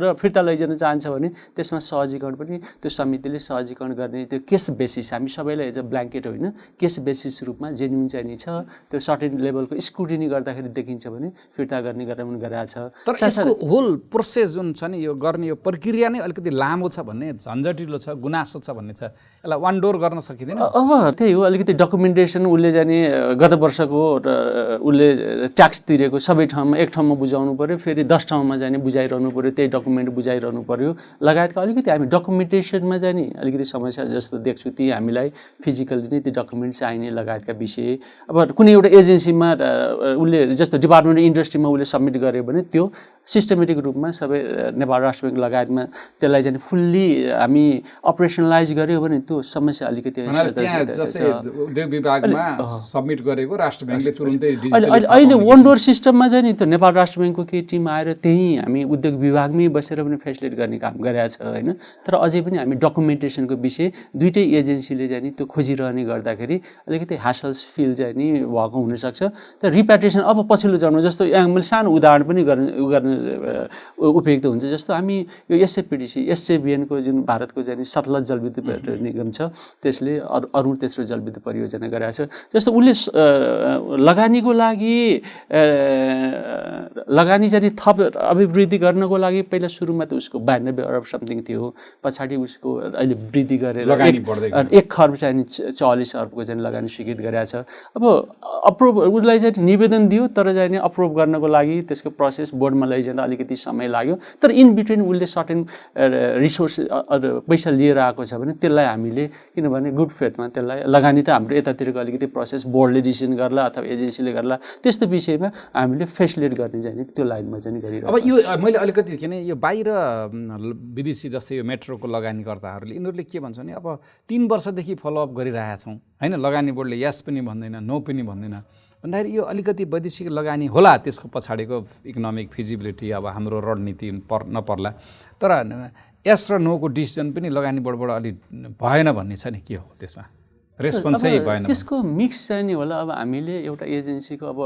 र फिर्ता लैजान चाहन्छ भने त्यसमा सहजीकरण पनि त्यो समितिले सहजीकरण गर्ने, त्यो केस बेसिस, हामी सबैलाई एज अ ब्ल्याङ्केट होइन, केस बेसिस रूपमा जेन्युन चाहिँ नि छ, त्यो सर्टेन लेभलको स्क्रुटिनी गर्दाखेरि देखिन्छ भने फिर्ता गर्ने गरेर पनि गरेको छ। तर यसको होल प्रोसेस जुन छ नि, यो गर्ने यो प्रक्रिया नै अलिकति लामो छ भन्ने, झन्झटिलो छ, गुनासो छ भन्ने छ, यसलाई वान डोर गर्न सकिँदैन। अब त्यही हो, अलिकति डकुमेन्टेसन उसले जाने गत वर्षको उसले ट्याक्स तिरेको सबै ठाउँमा एक ठाउँमा बुझाउनु पऱ्यो, फेरि 10 ठाउँमा जाने बुझाइरहनु पऱ्यो, त्यही डकुमेन्ट बुझाइरहनु पऱ्यो लगायतका अलिकति हामी डकुमेन्टेसनमा चाहिँ नि अलिकति समस्या जस्तो देख्छु। ती हामीलाई फिजिकल्ली नै ती डकुमेन्ट चाहिने लगायतका विषय। अब कुनै एउटा एजेन्सीमा उसले जस्तो डिपार्टमेन्ट अफ इन्डस्ट्रीमा उसले सबमिट गर्यो भने त्यो सिस्टमेटिक रूपमा सबै नेपाल राष्ट्र ब्याङ्क लगायतमा त्यसलाई चाहिँ फुल्ली हामी अपरेसनलाइज गर्यो भने त्यो समस्या अलिकति उद्योग विभागमा सबमिट गरेको राष्ट्र ब्याङ्कले तुरुन्तै अहिले वन डोर सिस्टममा चाहिँ नि त्यो नेपाल राष्ट्र ब्याङ्कको केही टिम आएर त्यहीँ हामी उद्योग विभागमै बसेर पनि फेसिलिटेट गर्ने काम गरेको छ होइन। तर अझै पनि हामी डकुमेन्टेसनको विषय दुइटै एजेन्सीले चाहिँ नि त्यो खोजिरहने गर्दाखेरि अलिकति हासल्स फिल चाहिँ नि भएको हुनसक्छ। तर रिप्याट्रिएसन अब पछिल्लो जन्म जस्तो मैले सानो उदाहरण पनि गर्न उपयुक्त हुन्छ। जस्तो हामी यो एसएपीडीसी एसजेबिएनको जुन भारतको चाहिँ सतलज जलविद्युत निगम छ, त्यसले अरुण तेस्रो जलविद्युत परियोजना गरेको छ। जस्तो उसले लगानीको लागि लगानी चाहिँ थप अभिवृद्धि गर्नको लागि पहिला सुरुमा त उसको 92 अरब समथिङ थियो, पछाडि उसको अहिले वृद्धि गरेर 1 खर्ब चाहिँ 44 अरबको चाहिँ लगानी स्वीकृत गरेको छ। अब अप्रुभ उसलाई चाहिँ निवेदन दियो, तर चाहिँ अप्रुभ गर्नको लागि त्यसको प्रोसेस बोर्डमा लैजाँदा अलिकति समय लाग्यो। तर इन बिट्विन उसले सर्टेन रिसोर्स पैसा लिएर आएको छ भने त्यसलाई हामीले किनभने गुड फेथमा त्यसलाई लगानी त हाम्रो यतातिरको अलिकति प्रोसेस बोर्डले डिसिजन गर्ला अथवा एजेन्सीले गर्ला, त्यस्तो विषयमा हामीले फेसिलिटेट गर्ने चाहिँ त्यो लाइनमा चाहिँ गरिरहेको। अब यो मैले अलिकति किन यो बाहिर विदेशी जस्तै यो मेट्रोको लगानीकर्ताहरूले यिनीहरूले के भन्छ भने अब 3 वर्षदेखि फलोअप गरिरहेका छौँ होइन, लगानी बोर्डले यस पनि भन्दैन, नो पनि भन्दैन भन्दाखेरि यो अलिकति वैदेशिक लगानी होला, त्यसको पछाडिको इकोनोमिक फिजिबिलिटी अब हाम्रो रणनीति नपर्ला, तर यस र नोको डिसिजन पनि लगानी बोर्डबाट अलि भएन भन्ने छ नि, के हो त्यसमा रेस्पोन्सै भएन। त्यसको मिक्स चाहिँ नि होला। अब हामीले एउटा एजेन्सीको अब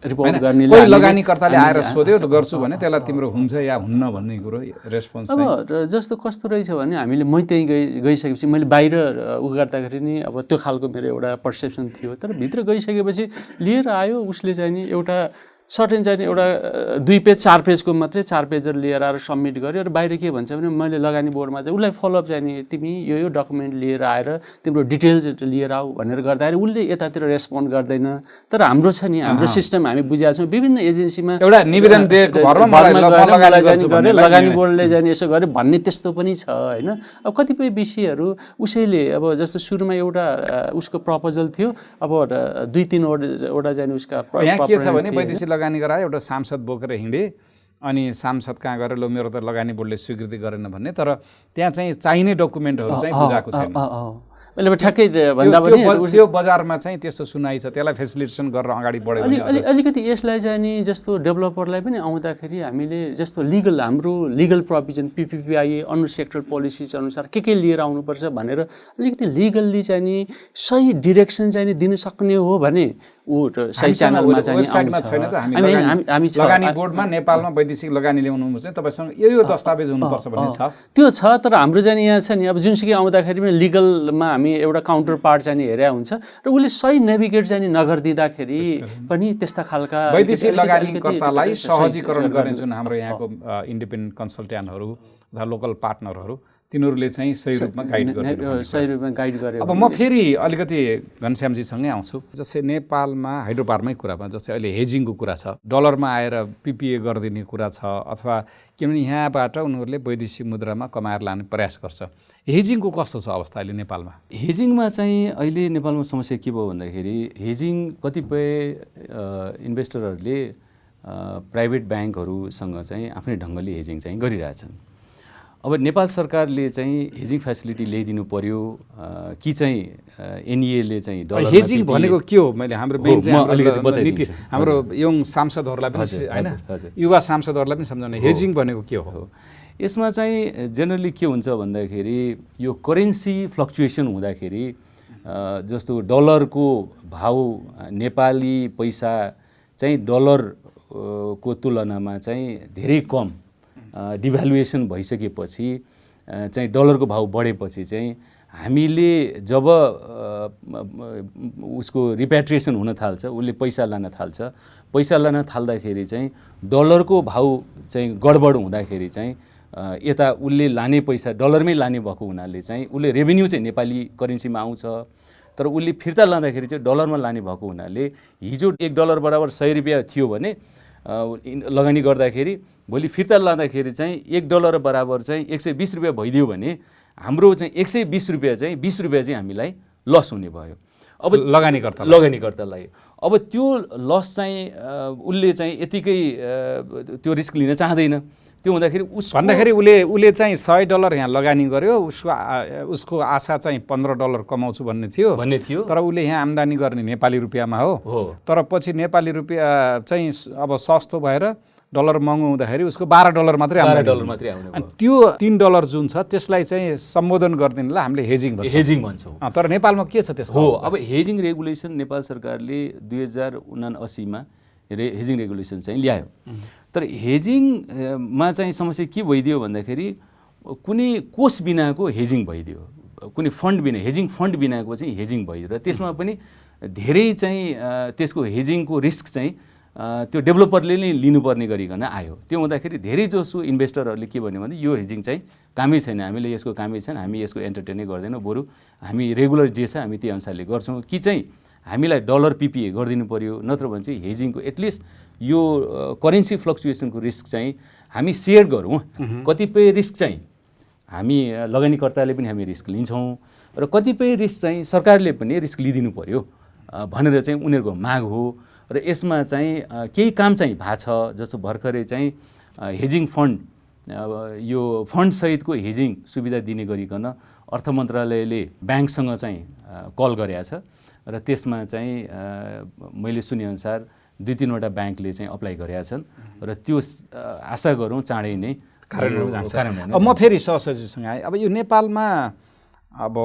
रिपोर्ट गर्ने कोही लगानीकर्ताले आएर सोध्यो गर्छु भने त्यसलाई तिम्रो हुन्छ या हुन्न भन्ने कुरो रेस्पोन्स अब जस्तो कस्तो रहेछ भने हामीले मै त्यहीँ गइसकेपछि मैले बाहिर उ गर्दाखेरि नि अब त्यो खालको मेरो एउटा पर्सेप्सन थियो। तर भित्र गइसकेपछि लिएर आयो उसले चाहिँ नि एउटा सर्टेन चाहिँ एउटा 2 पेज 4 पेजको मात्रै 4 पेजर लिएर आएर सबमिट गर्यो र बाहिर के भन्छ भने मैले लगानी बोर्डमा चाहिँ उसलाई फलोअप चाहिँ नि तिमी यो डकुमेन्ट लिएर आएर तिम्रो डिटेल्स लिएर आऊ भनेर गर्दाखेरि उसले यतातिर रेस्पोन्ड गर्दैन। तर हाम्रो छ नि हाम्रो सिस्टम हामी बुझेका छौँ विभिन्न एजेन्सीमा एउटा निवेदन दिएको भरमा लगानी बोर्डले चाहिँ यसो गर्यो भन्ने त्यस्तो पनि छ होइन। अब कतिपय विषयहरू उसैले अब जस्तो सुरुमा एउटा उसको प्रपोजल थियो अब 2-3 वटा चाहिँ उसका यहाँ के छ भने वैदेशिक लगानी गराए एउटा सांसद बोकेर हिँडे अनि सांसद कहाँ गएर लो मेरो त लगानी बोर्डले स्वीकृति गरेन भन्ने। तर त्यहाँ चाहिँ चाहिने डकुमेन्टहरू चाहिँ बुझाएको छैन। मैले ठ्याक्कै भन्दा पनि त्यो बजारमा चाहिँ त्यस्तो सुनाइ छ त्यसलाई फेसिलिटेसन गरेर अगाडि बढ्यो भने अलिकति यसलाई चाहिँ नि जस्तो डेभलपरलाई पनि आउँदाखेरि हामीले जस्तो लिगल हाम्रो लिगल प्रोभिजन PPPI अनु सेक्टर पोलिसिज अनुसार के लिएर आउनुपर्छ भनेर अलिकति लिगल्ली चाहिँ नि सही डिरेक्सन चाहिँ नि दिन सक्ने हो भने ऊ सही च्यानलमा चाहिँ छैन त। हामी लगानी बोर्डमा नेपालमा वैदेशिक लगानी ल्याउनु चाहिँ तपाईसँग यो दस्तावेज हुनुपर्छ भन्ने छ। त्यो छ। तर हाम्रो चाहिँ यहाँ छ नि अब जुनसुकै आउँदाखेरि पनि लिगलमा हामी एउटा काउन्टर पार्ट चाहिँ नि हेरेर हुन्छ र उसले सही नेभिगेट चाहिँ नगरिदिँदाखेरि पनि त्यस्ता खालका वैदेशिक लगानीकर्तालाई सहजीकरण गर्ने जुन हाम्रो यहाँको इन्डिपेन्डेन्ट कन्सल्ट्यान्टहरू तथा लोकल पार्टनरहरू तिनीहरूले चाहिँ सही रूपमा गाइड गरे। अब म फेरि अलिकति घनश्यामजीसँगै आउँछु। जस्तै नेपालमा हाइड्रोपावरमै कुरामा जस्तै अहिले हेजिङको कुरा छ, डलरमा आएर PPA गरिदिने कुरा छ अथवा किनभने यहाँबाट उनीहरूले वैदेशिक मुद्रामा कमाएर लाने प्रयास गर्छ। हेजिङको कस्तो छ अवस्था अहिले नेपालमा? हेजिङमा चाहिँ अहिले नेपालमा समस्या के भयो भन्दाखेरि हेजिङ कतिपय इन्भेस्टरहरूले प्राइभेट ब्याङ्कहरूसँग चाहिँ आफ्नै ढङ्गले हेजिङ चाहिँ गरिरहेछन्। अब नेपाल सरकारले चाहिँ हेजिङ फेसिलिटी ल्याइदिनु पर्यो कि चाहिँ NEA-ले चाहिँ डलर हेजिङ भनेको के हो? मैले हाम्रो अलिकति बताइदिन्छु। हाम्रो यङ सांसदहरूलाई पनि हैन युवा सांसदहरूलाई पनि सम्झाउने हेजिङ भनेको के हो? यसमा चाहिँ जेनरली के हुन्छ भन्दाखेरि यो करेन्सी फ्लक्चुएसन हुँदाखेरि जस्तो डलरको भाउ नेपाली पैसा चाहिँ डलरको तुलनामा चाहिँ धेरै कम डिभ्यालुएसन भइसकेपछि चाहिँ डलरको भाउ बढेपछि चाहिँ हामीले जब उसको रिप्याट्रिएसन हुन थाल्छ उसले पैसा लान लान थाल्दाखेरि चाहिँ डलरको भाउ चाहिँ गडबड हुँदाखेरि चाहिँ यता उसले लाने पैसा डलरमै लाने भएको हुनाले चाहिँ उसले रेभेन्यू चाहिँ नेपाली करेन्सीमा आउँछ। तर उसले फिर्ता लाँदाखेरि चाहिँ डलरमा लाने भएको हुनाले हिजो $1 बराबर 100 रुपियाँ थियो भने लगानी गर्दाखेरि भोलि फिर्ता लाँदाखेरि चाहिँ $1 बराबर चाहिँ 120 रुपियाँ भइदियो भने हाम्रो चाहिँ 120 रुपियाँ चाहिँ 20 रुपियाँ चाहिँ हामीलाई लस हुने भयो। अब लगानीकर्तालाई अब त्यो लस चाहिँ उसले चाहिँ यतिकै त्यो रिस्क लिन चाहँदैन। त्यो हुँदाखेरि भन्दाखेरि उसले चाहिँ $100 यहाँ लगानी गर्यो, उसको आशा चाहिँ $15 कमाउँछु भन्ने थियो। तर उसले यहाँ आम्दानी गर्ने नेपाली रुपियाँमा हो। तर पछि नेपाली रुपियाँ चाहिँ अब सस्तो भएर डलर महँगो हुँदाखेरि उसको $12 मात्रै आउने। अनि त्यो $3 जुन छ त्यसलाई चाहिँ सम्बोधन गरिदिनुलाई हामीले हेजिङ भन्छौँ। तर नेपालमा के छ त्यसको? अब हेजिङ रेगुलेसन नेपाल सरकारले 2079 हेजिङ रेगुलेसन चाहिँ ल्यायो। तर हेजिङमा चाहिँ समस्या के भइदियो भन्दाखेरि कुनै कोष बिनाको हेजिङ भइदियो, कुनै फन्ड बिना हेजिङ फन्ड बिनाको चाहिँ हेजिङ भइदियो र त्यसमा पनि धेरै चाहिँ त्यसको हेजिङको रिस्क चाहिँ त्यो डेभलपरले नै लिनुपर्ने गरिकन आयो। त्यो हुँदाखेरि धेरै जसो इन्भेस्टरहरूले के भन्यो भने यो हेजिङ चाहिँ कामै छैन, हामीले यसको कामै छैन, हामी यसको एन्टरटेनै गर्दैनौँ, बरु हामी रेगुलर जे छ हामी त्यही अनुसारले गर्छौँ कि चाहिँ हामीलाई डलर PPA गरिदिनु पर्यो, नत्र भने चाहिँ हेजिङको एटलिस्ट यो करेन्सी फ्लक्चुएसनको रिस्क चाहिँ हामी सेयर गरौँ। कतिपय रिस्क चाहिँ हामी लगानीकर्ताले पनि हामी रिस्क लिन्छौँ र कतिपय रिस्क चाहिँ सरकारले पनि रिस्क लिदिनु पर्यो भनेर चाहिँ उनीहरूको माग हो। र यसमा चाहिँ केही काम चाहिँ भएको छ, जस्तो भर्खरै चाहिँ हेजिङ फन्ड यो फन्डसहितको हेजिङ सुविधा दिने गरिकन अर्थ मन्त्रालयले ब्याङ्कसँग चाहिँ कल गरेको छ र त्यसमा चाहिँ मैले सुनेअनुसार 2-3 वटा ब्याङ्कले चाहिँ अप्लाई गरेका छन् र त्यो आशा गरौँ चाँडै नै कार्यान्वयन जान्छ। अब म फेरि सहसचिवसँग आएँ। अब यो नेपालमा अब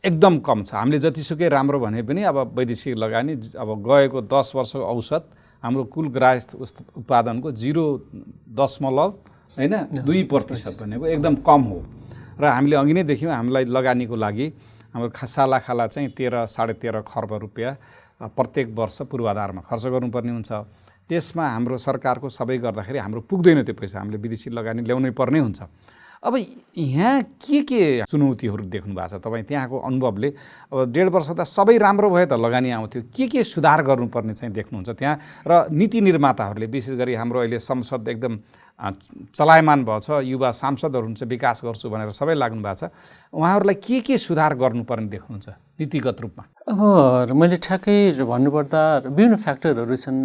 एकदम कम छ। हामीले जतिसुकै राम्रो भने पनि अब वैदेशिक लगानी अब गएको 10 वर्षको औसत हाम्रो कुल ग्राहक उत्पादनको 0.2% होइन 2% भनेको एकदम कम हो। र हामीले अघि नै देख्यौँ हामीलाई लगानीको लागि हाम्रो साला खाला चाहिँ 13-13.5 खर्ब रुपियाँ प्रत्येक वर्ष पूर्वाधारमा खर्च गर्नुपर्ने हुन्छ। त्यसमा हाम्रो सरकारको सबै गर्दाखेरि हाम्रो पुग्दैन त्यो पैसा, हामीले विदेशी लगानी ल्याउनै पर्ने हुन्छ। अब यहाँ के चुनौतीहरू देख्नु भएको छ तपाईँ त्यहाँको अनुभवले? अब 1.5 वर्ष त सबै राम्रो भयो त लगानी आउँथ्यो, के सुधार गर्नुपर्ने चाहिँ देख्नुहुन्छ त्यहाँ? र नीति निर्माताहरूले विशेष गरी हाम्रो अहिले संसद एकदम चलायमान भएको छ, युवा सांसदहरू हुन्छ, विकास गर्छु भनेर सबै लाग्नु भएको छ, उहाँहरूलाई के सुधार गर्नुपर्ने देख्नुहुन्छ नीतिगत रूपमा? अब मैले ठ्याक्कै भन्नुपर्दा विभिन्न फ्याक्टरहरू छन्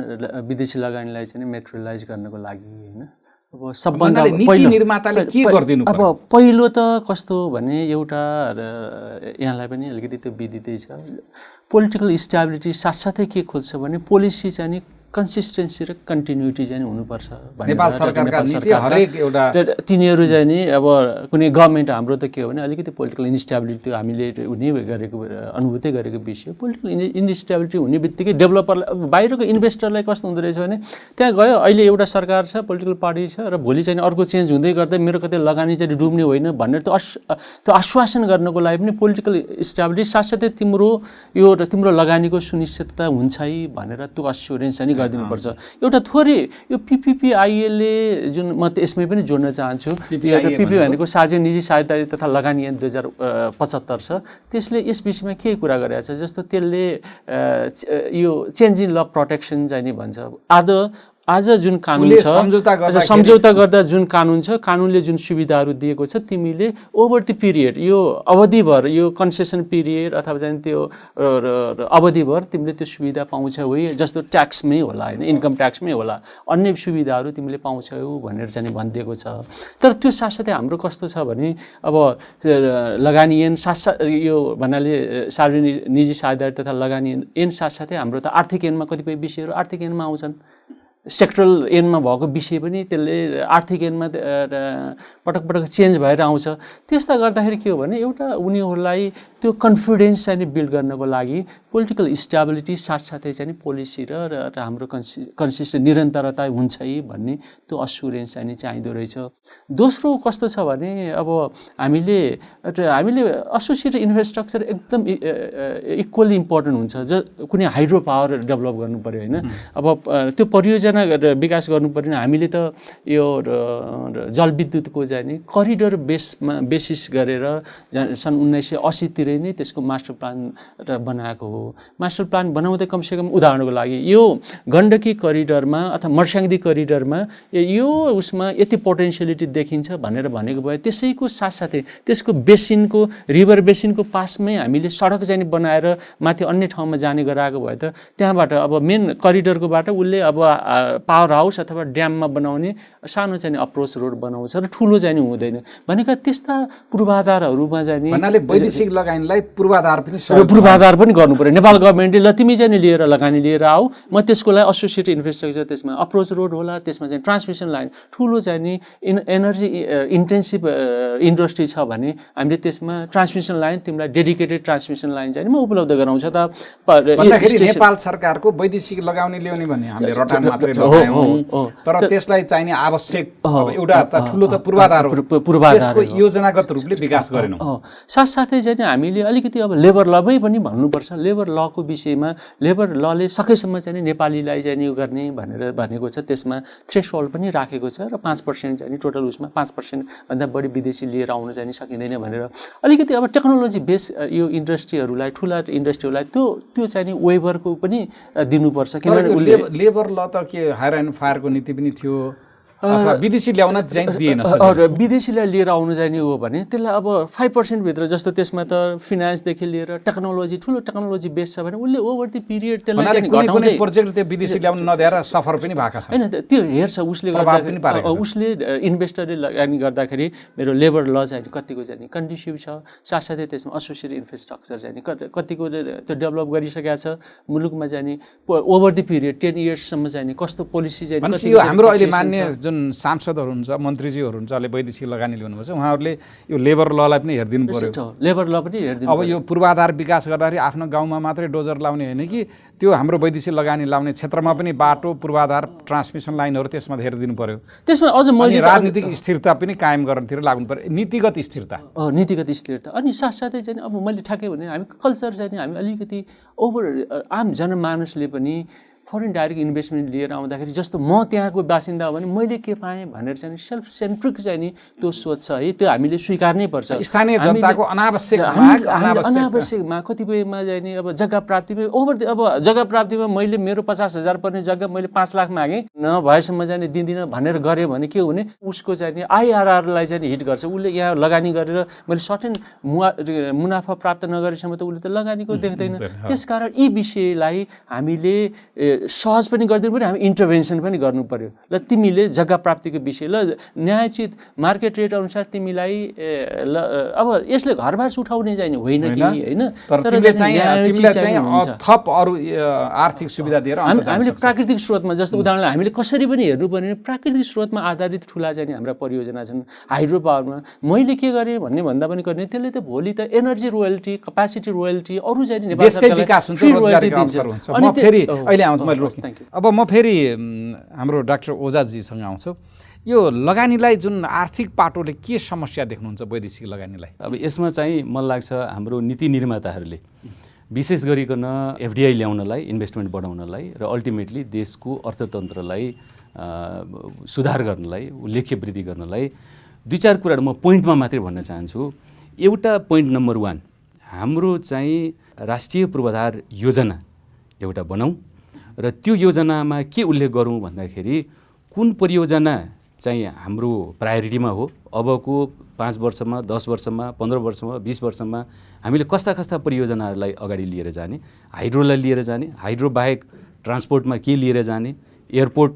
विदेशी लगानीलाई चाहिँ मेट्रियलाइज गर्नको लागि होइन। अब सबभन्दा पहिलो निर्माताले के गरिदिनु पर्यो? अब पहिलो त कस्तो भने एउटा यहाँलाई पनि अलिकति त्यो विदितै छ, पोलिटिकल स्टेबिलिटी साथसाथै के खोज्छ भने पोलिसी चाहिँ नि कन्सिस्टेन्सी र कन्टिन्युटी चाहिँ हुनुपर्छ। नेपाल सरकारका नीति हरेक एउटा तिनीहरू चाहिँ नि अब कुनै गभर्मेन्ट हाम्रो त के हो भने अलिकति पोलिटिकल इन्स्टेबिलिटी त्यो हामीले हुने गरेको अनुभूति गरेको विषय। पोलिटिकल इन्स्टेबिलिटी हुने बित्तिकै डेभलपरलाई बाहिरको इन्भेस्टरलाई कस्तो हुँदो रहेछ भने त्यहाँ गयो अहिले एउटा सरकार छ, पोलिटिकल पार्टी छ र भोलि चाहिँ अर्को चेन्ज हुँदै गर्दा मेरो कतै लगानी चाहिँ डुब्ने होइन भनेर त्यो आश्वासन गर्नको लागि पनि पोलिटिकल स्टेबिलिटी साथसाथै तिम्रो लगानीको सुनिश्चितता हुन्छ है भनेर त्यो अस्योरेन्स चाहिँ गरिदिनुपर्छ। एउटा थोरै यो PPPIL-ले जुन म यसमै पनि जोड्न चाहन्छु, PPP भनेको सार्वजनिक निजी साझेदारी तथा लगानी ऐन 2075 छ। त्यसले यस विषयमा के कुरा गरेको छ जस्तो त्यसले यो चेन्ज इन ल प्रोटेक्सन चाहिँ नि भन्छ। आज जुन कानुन छ सम्झौता गर्दा जुन कानुन छ, कानुनले जुन सुविधाहरू दिएको छ तिमीले ओभर द पिरियड यो अवधिभर यो कन्सेसन पिरियड अथवा चाहिँ त्यो अवधिभर तिमीले त्यो सुविधा पाउँछौ है, जस्तो ट्याक्समै होला होइन, इन्कम ट्याक्समै होला, अन्य सुविधाहरू तिमीले पाउँछौ भनेर चाहिँ भनिदिएको छ। तर त्यो साथसाथै हाम्रो कस्तो छ भने अब लगानी ऐन यो भन्नाले सार्वजनिक निजी साझेदारी तथा लगानी ऐन साथसाथै हाम्रो त आर्थिक ऐनमा कतिपय विषयहरू आर्थिक ऐनमा आउँछन्, सेक्टरल ऐनमा भएको विषय पनि त्यसले आर्थिक ऐनमा पटक चेन्ज भएर आउँछ। त्यस्ता गर्दाखेरि के हो भने एउटा उनीहरूलाई त्यो कन्फिडेन्स चाहिँ बिल्ड गर्नको लागि पोलिटिकल स्टेबिलिटी साथसाथै चाहिँ पोलिसी र हाम्रो कन्सिस्टेन्ट निरन्तरता हुन्छ है भन्ने त्यो असुरेन्स चाहिँ चाहिँदो रहेछ। दोस्रो कस्तो छ भने अब हामीले एसोसिएटेड इन्फ्रास्ट्रक्चर एकदम इक्वली इम्पोर्टेन्ट हुन्छ। कुनै हाइड्रो पावर डेभलप गर्नु पर्यो होइन, अब त्यो परियोजना विकास गर्नु पर्यो भने हामीले त यो जलविद्युतको चाहिँ नि करिडोर बेसिस गरेर सन् 1980 नै त्यसको मास्टर प्लान बनाएको हो। मास्टर प्लान बनाउँदै कमसेकम उदाहरणको लागि यो गण्डकी करिडोरमा अथवा मर्स्याङ्दी करिडोरमा यो उसमा यति पोटेन्सियलिटी देखिन्छ भनेर भनेको भए त्यसैको साथसाथै त्यसको बेसिनको रिभर बेसिनको पासमै हामीले सडक चाहिँ बनाएर माथि अन्य ठाउँमा जाने गराएको भए त त्यहाँबाट अब मेन करिडोरकोबाट उसले अब पावर हाउस अथवा ड्याममा बनाउने सानो चाहिँ अप्रोच रोड बनाउँछ र ठुलो चाहिँ हुँदैन भनेका त्यस्ता पूर्वाधारहरूमा चाहिँ भन्नाले वैदेशिक लगानीलाई पूर्वाधार पनि गर्नु पर्यो। नेपाल गभर्मेन्टले ल तिमी चाहिँ लिएर लगानी लिएर आऊ, म त्यसको लागि एसोसिएटेड इन्फ्रास्ट्रक्चर त्यसमा अप्रोच रोड होला, त्यसमा चाहिँ ट्रान्समिसन लाइन ठुलो चाहिँ नि एनर्जी इन्टेन्सिभ इन्डस्ट्री छ भने हामीले त्यसमा ट्रान्समिसन लाइन तिमीलाई डेडिकेटेड ट्रान्समिसन लाइन चाहिँ म उपलब्ध गराउँछ। त नेपाल सरकारको वैदेशिक लगाउने ल्याउने भन्ने हामीले रटान मात्रै लगायौँ, तर त्यसलाई चाहिने आवश्यक एउटा त ठुलो त पूर्वाधार हो, त्यसको योजनागत रूपले विकास गरेनौँ। साथसाथै चाहिँ हामीले अलिकति अब लेबर लमै पनि भन्नुपर्छ। लेबर लको विषयमा लेबर लले सकेसम्म चाहिँ नेपालीलाई चाहिँ यो गर्ने भनेर भनेको छ, त्यसमा थ्रेसहोल्ड पनि राखेको छ र 5% चाहिँ टोटल उसमा 5% भन्दा बढी विदेशी लिएर आउन चाहिँ सकिँदैन भनेर अलिकति अब टेक्नोलोजी बेस यो इन्डस्ट्रीहरूलाई ठुला इन्डस्ट्रीहरूलाई त्यो चाहिँ वेबरको पनि दिनुपर्छ। किनभने लेबर ल त के हायर एन्ड फायरको नीति पनि थियो अथवा विदेशी ल्याउन चाहिँ दिएन। विदेशीलाई लिएर आउनु चाहिँ हो भने त्यसलाई अब 5% भित्र जस्तो त्यसमा त फिनान्सदेखि लिएर टेक्नोलोजी ठुलो टेक्नोलोजी बेस छ भने उसले ओभर द पिरियड त्यसलाई घटाउँदै प्रोजेक्ट त्यो विदेशी ल्याउन नदिएर सफर पनि भएको छ हैन। त्यो हेर्छ उसले इन्भेस्टरले लगानी गर्दाखेरि मेरो लेबर ल चाहिँ कतिको चाहिँ कन्ड्युसिभ छ, साथसाथै त्यसमा एसोसिएटेड इन्फ्रास्ट्रक्चर चाहिँ कतिको त्यो डेभलप गरिसकेको छ मुलुकमा चाहिँ ओभर द पिरियड 10 इयर्ससम्म चाहिँ कस्तो पोलिसी चाहिँ हाम्रो अहिले मान्य जुन सांसदहरू हुन्छ मन्त्रीजीहरू हुन्छ अहिले वैदेशिक लगानी ल्याउनुपर्छ उहाँहरूले यो लेबर ललाई पनि हेरिदिनु पर्यो लेबर ल पनि हेरिदिनु अब यो पूर्वाधार विकास गर्दाखेरि आफ्नो गाउँमा मात्रै डोजर लाउने होइन कि त्यो हाम्रो वैदेशिक लगानी लाउने क्षेत्रमा पनि बाटो पूर्वाधार ट्रान्समिसन लाइनहरू त्यसमा हेरिदिनु पर्यो त्यसमा अझ मैले राजनीतिक स्थिरता पनि कायम गर्नतिर लाग्नु पर्यो नीतिगत स्थिरता नीतिगत स्थिरता अनि साथसाथै चाहिँ अब मैले ठ्याक्कै भने हामी कल्चर चाहिँ हामी अलिकति ओभर आम जनमानसले पनि फरेन डाइरेक्ट इन्भेस्टमेन्ट लिएर आउँदाखेरि जस्तो म त्यहाँको बासिन्दा हो भने मैले के पाएँ भनेर चाहिँ सेल्फ सेन्ट्रिक चाहिँ नि त्यो सोच छ है त्यो हामीले स्वीकार्नै पर्छ स्थानीय जनताको अनावश्यक माग कतिपयमा चाहिँ नि अब जग्गा प्राप्तिमा अब जग्गा प्राप्तिमा मैले मेरो 50,000 पर्ने जग्गा मैले 5 लाख मागेँ नभएसम्म चाहिँ दिँदिनँ भनेर गरेँ भने के हुने उसको चाहिँ नि आइआरआरलाई चाहिँ हिट गर्छ उसले यहाँ लगानी गरेर मैले सर्टेन मुनाफा प्राप्त नगरेसम्म त उसले त लगानीको देख्दैन त्यसकारण यी विषयलाई हामीले सहज पनि गरिदिनु पर्यो हामी इन्टरभेन्सन पनि गर्नु पर्यो ल तिमीले जग्गा प्राप्तिको विषय ल न्यायोचित मार्केट रेट अनुसार तिमीलाई ल अब यसले घरबार उठाउने चाहिँ होइन कि होइन तर थप अरू आर्थिक सुविधा दिएर हामीले प्राकृतिक स्रोतमा जस्तो उदाहरणलाई हामीले कसरी पनि हेर्नु पर्ने प्राकृतिक स्रोतमा आधारित ठुला चाहिँ हाम्रा परियोजना छन् हाइड्रो पावरमा मैले के गरेँ भन्ने भन्दा पनि गर्ने त्यसले त भोलि त एनर्जी रोयल्टी क्यापासिटी रोयल्टी अरू चाहिँ नेपाल सरकारले अब म फेरि हाम्रो डाक्टर ओझाजीसँग आउँछु यो लगानीलाई जुन आर्थिक पाटोले के समस्या देख्नुहुन्छ वैदेशिक लगानीलाई अब यसमा चाहिँ मलाई लाग्छ हाम्रो नीति निर्माताहरूले विशेष गरिकन एफडिआई ल्याउनलाई इन्भेस्टमेन्ट बढाउनलाई र अल्टिमेटली देशको अर्थतन्त्रलाई सुधार गर्नलाई उल्लेख्य वृद्धि गर्नलाई 2-4 कुराहरू म पोइन्टमा मात्रै भन्न चाहन्छु एउटा पोइन्ट नम्बर 1 हाम्रो चाहिँ राष्ट्रिय पूर्वाधार योजना एउटा बनाऊँ र त्यो योजनामा के उल्लेख गरौँ भन्दाखेरि कुन परियोजना चाहिँ हाम्रो प्रायोरिटीमा हो अबको 5 वर्षमा 10 वर्षमा 15 वर्षमा 20 वर्षमा हामीले कस्ता कस्ता परियोजनाहरूलाई अगाडि लिएर जाने हाइड्रोलाई लिएर जाने हाइड्रो बाहेक ट्रान्सपोर्टमा के लिएर जाने एयरपोर्ट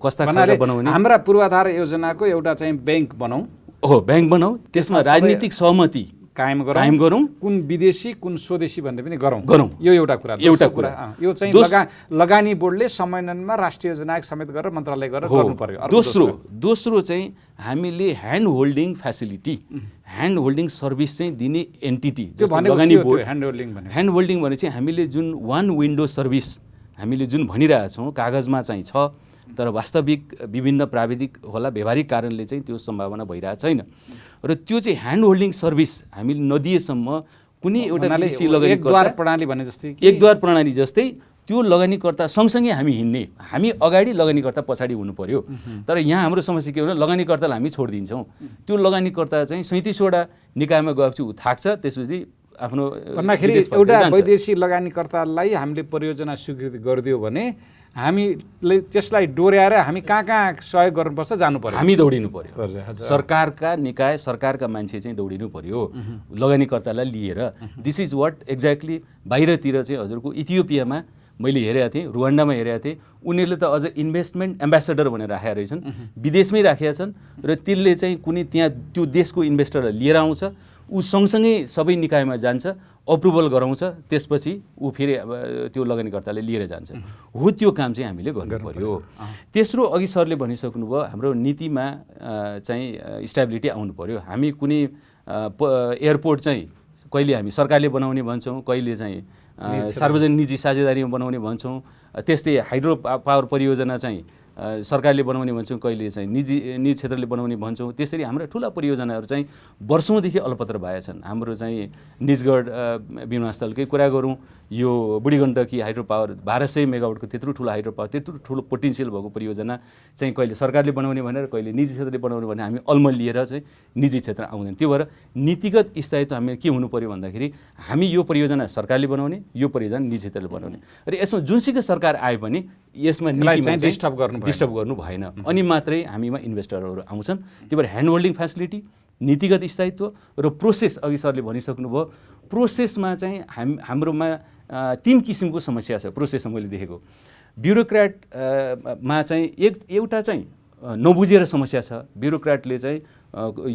कस्ता खालको बनाउने हाम्रा पूर्वाधार योजनाको एउटा चाहिँ ब्याङ्क बनाऊँ हो ब्याङ्क बनाऊँ त्यसमा राजनीतिक सहमति कायम गरौँ कुन विदेशी कुन स्वदेशी भन्ने पनि गरौँ यो एउटा कुरा यो चाहिँ लगानी बोर्डले समन्वयनमा राष्ट्रिय योजना समेत गरेर मन्त्रालय गरेर गर्नु पर्यो दोस्रो चाहिँ हामीले hand holding facility hand holding service चाहिँ दिने एन्टिटी लगानी बोर्ड ह्यान्ड होल्डिङ भने चाहिँ हामीले जुन वान विन्डो सर्भिस हामीले जुन भनिरहेछौँ कागजमा चाहिँ छ तर वास्तविक विभिन्न प्राविधिक होला व्यवहारिक कारणले चाहिँ त्यो सम्भावना भइरहेको छैन र त्यो चाहिँ ह्यान्ड होल्डिङ सर्भिस हामीले नदिएसम्म कुनै एउटा विदेशी लगानीकर्ता एकद्वार प्रणाली जस्तै त्यो लगानीकर्ता सँगसँगै हामी हिँड्ने हामी अगाडि लगानीकर्ता पछाडि हुनु पर्यो तर यहाँ हाम्रो समस्या के हो भने लगानीकर्तालाई हामी छोडिदिन्छौँ त्यो लगानीकर्ता चाहिँ 37वटा निकायमा गएपछि ऊ थाक्छ त्यसपछि आफ्नो भन्दाखेरि एउटा वैदेशिक लगानीकर्तालाई हामीले परियोजना स्वीकृति गरिदियो भने हामीले त्यसलाई डोर्याएर हामी कहाँ सहयोग गर्नुपर्छ जानु पर्यो हामी दौडिनु पर्यो सरकारका निकाय सरकारका मान्छे चाहिँ दौडिनु पर्यो लगानीकर्तालाई लिएर दिस इज वाट एक्ज्याक्टली बाहिरतिर चाहिँ हजुरको इथियोपियामा मैले हेरेको थिएँ रुवान्डामा हेरेको थिएँ उनीहरूले त अझ इन्भेस्टमेन्ट एम्बेसडर भनेर राखेका रहेछन् विदेशमै राखेका छन् र त्यसले चाहिँ कुनै त्यहाँ त्यो देशको इन्भेस्टरलाई लिएर आउँछ ऊ सँगसँगै सबै निकायमा जान्छ अप्रुभल गराउँछ त्यसपछि ऊ फेरि त्यो लगानीकर्ताले लिएर जान्छ हो त्यो काम चाहिँ हामीले गर्नु पर्यो तेस्रो अघि सरले भनिसक्नुभयो हाम्रो नीतिमा चाहिँ स्टेबिलिटी आउनु पर्यो हामी कुनै एयरपोर्ट चाहिँ कहिले हामी सरकारले बनाउने भन्छौँ कहिले चाहिँ सार्वजनिक निजी साझेदारीमा बनाउने भन्छौँ त्यस्तै हाइड्रो पावर परियोजना चाहिँ सरकारले बनाउने भन्छौँ कहिले चाहिँ निजी क्षेत्रले बनाउने भन्छौँ त्यसरी हाम्रा ठुला परियोजनाहरू चाहिँ वर्षौँदेखि अलपत्र भएका छन् हाम्रो चाहिँ निजगढ विमानस्थलकै कुरा गरौँ यो बुढीगण्डकी हाइड्रो पावर 1200 मेगावाटको त्यत्रो ठुलो हाइड्रो पावर त्यत्रो ठुलो पोटेन्सियल भएको परियोजना चाहिँ कहिले सरकारले बनाउने भनेर कहिले निजी क्षेत्रले बनाउने भने हामी अलमल लिएर चाहिँ निजी क्षेत्र आउँदैन त्यो भएर नीतिगत स्थायित्व हामी के हुनु पर्यो भन्दाखेरि हामी यो परियोजना सरकारले बनाउने यो परियोजना निजी क्षेत्रले बनाउने र यसमा जुनसुकै सरकार आए पनि यसमा नीतिमा डिस्टर्ब गर्नु भएन अनि मात्रै हामीमा इन्भेस्टरहरू आउँछन् त्यो भएर ह्यान्ड होल्डिङ फ्यासिलिटी नीतिगत स्थायित्व र प्रोसेस अघि सरले भनिसक्नुभयो प्रोसेसमा चाहिँ हाम्रोमा 3 किसिमको समस्या छ प्रोसेसमा मैले देखेको ब्युरोक्रेटमा चाहिँ एउटा चाहिँ नबुझेर समस्या छ ब्युरोक्रेटले चाहिँ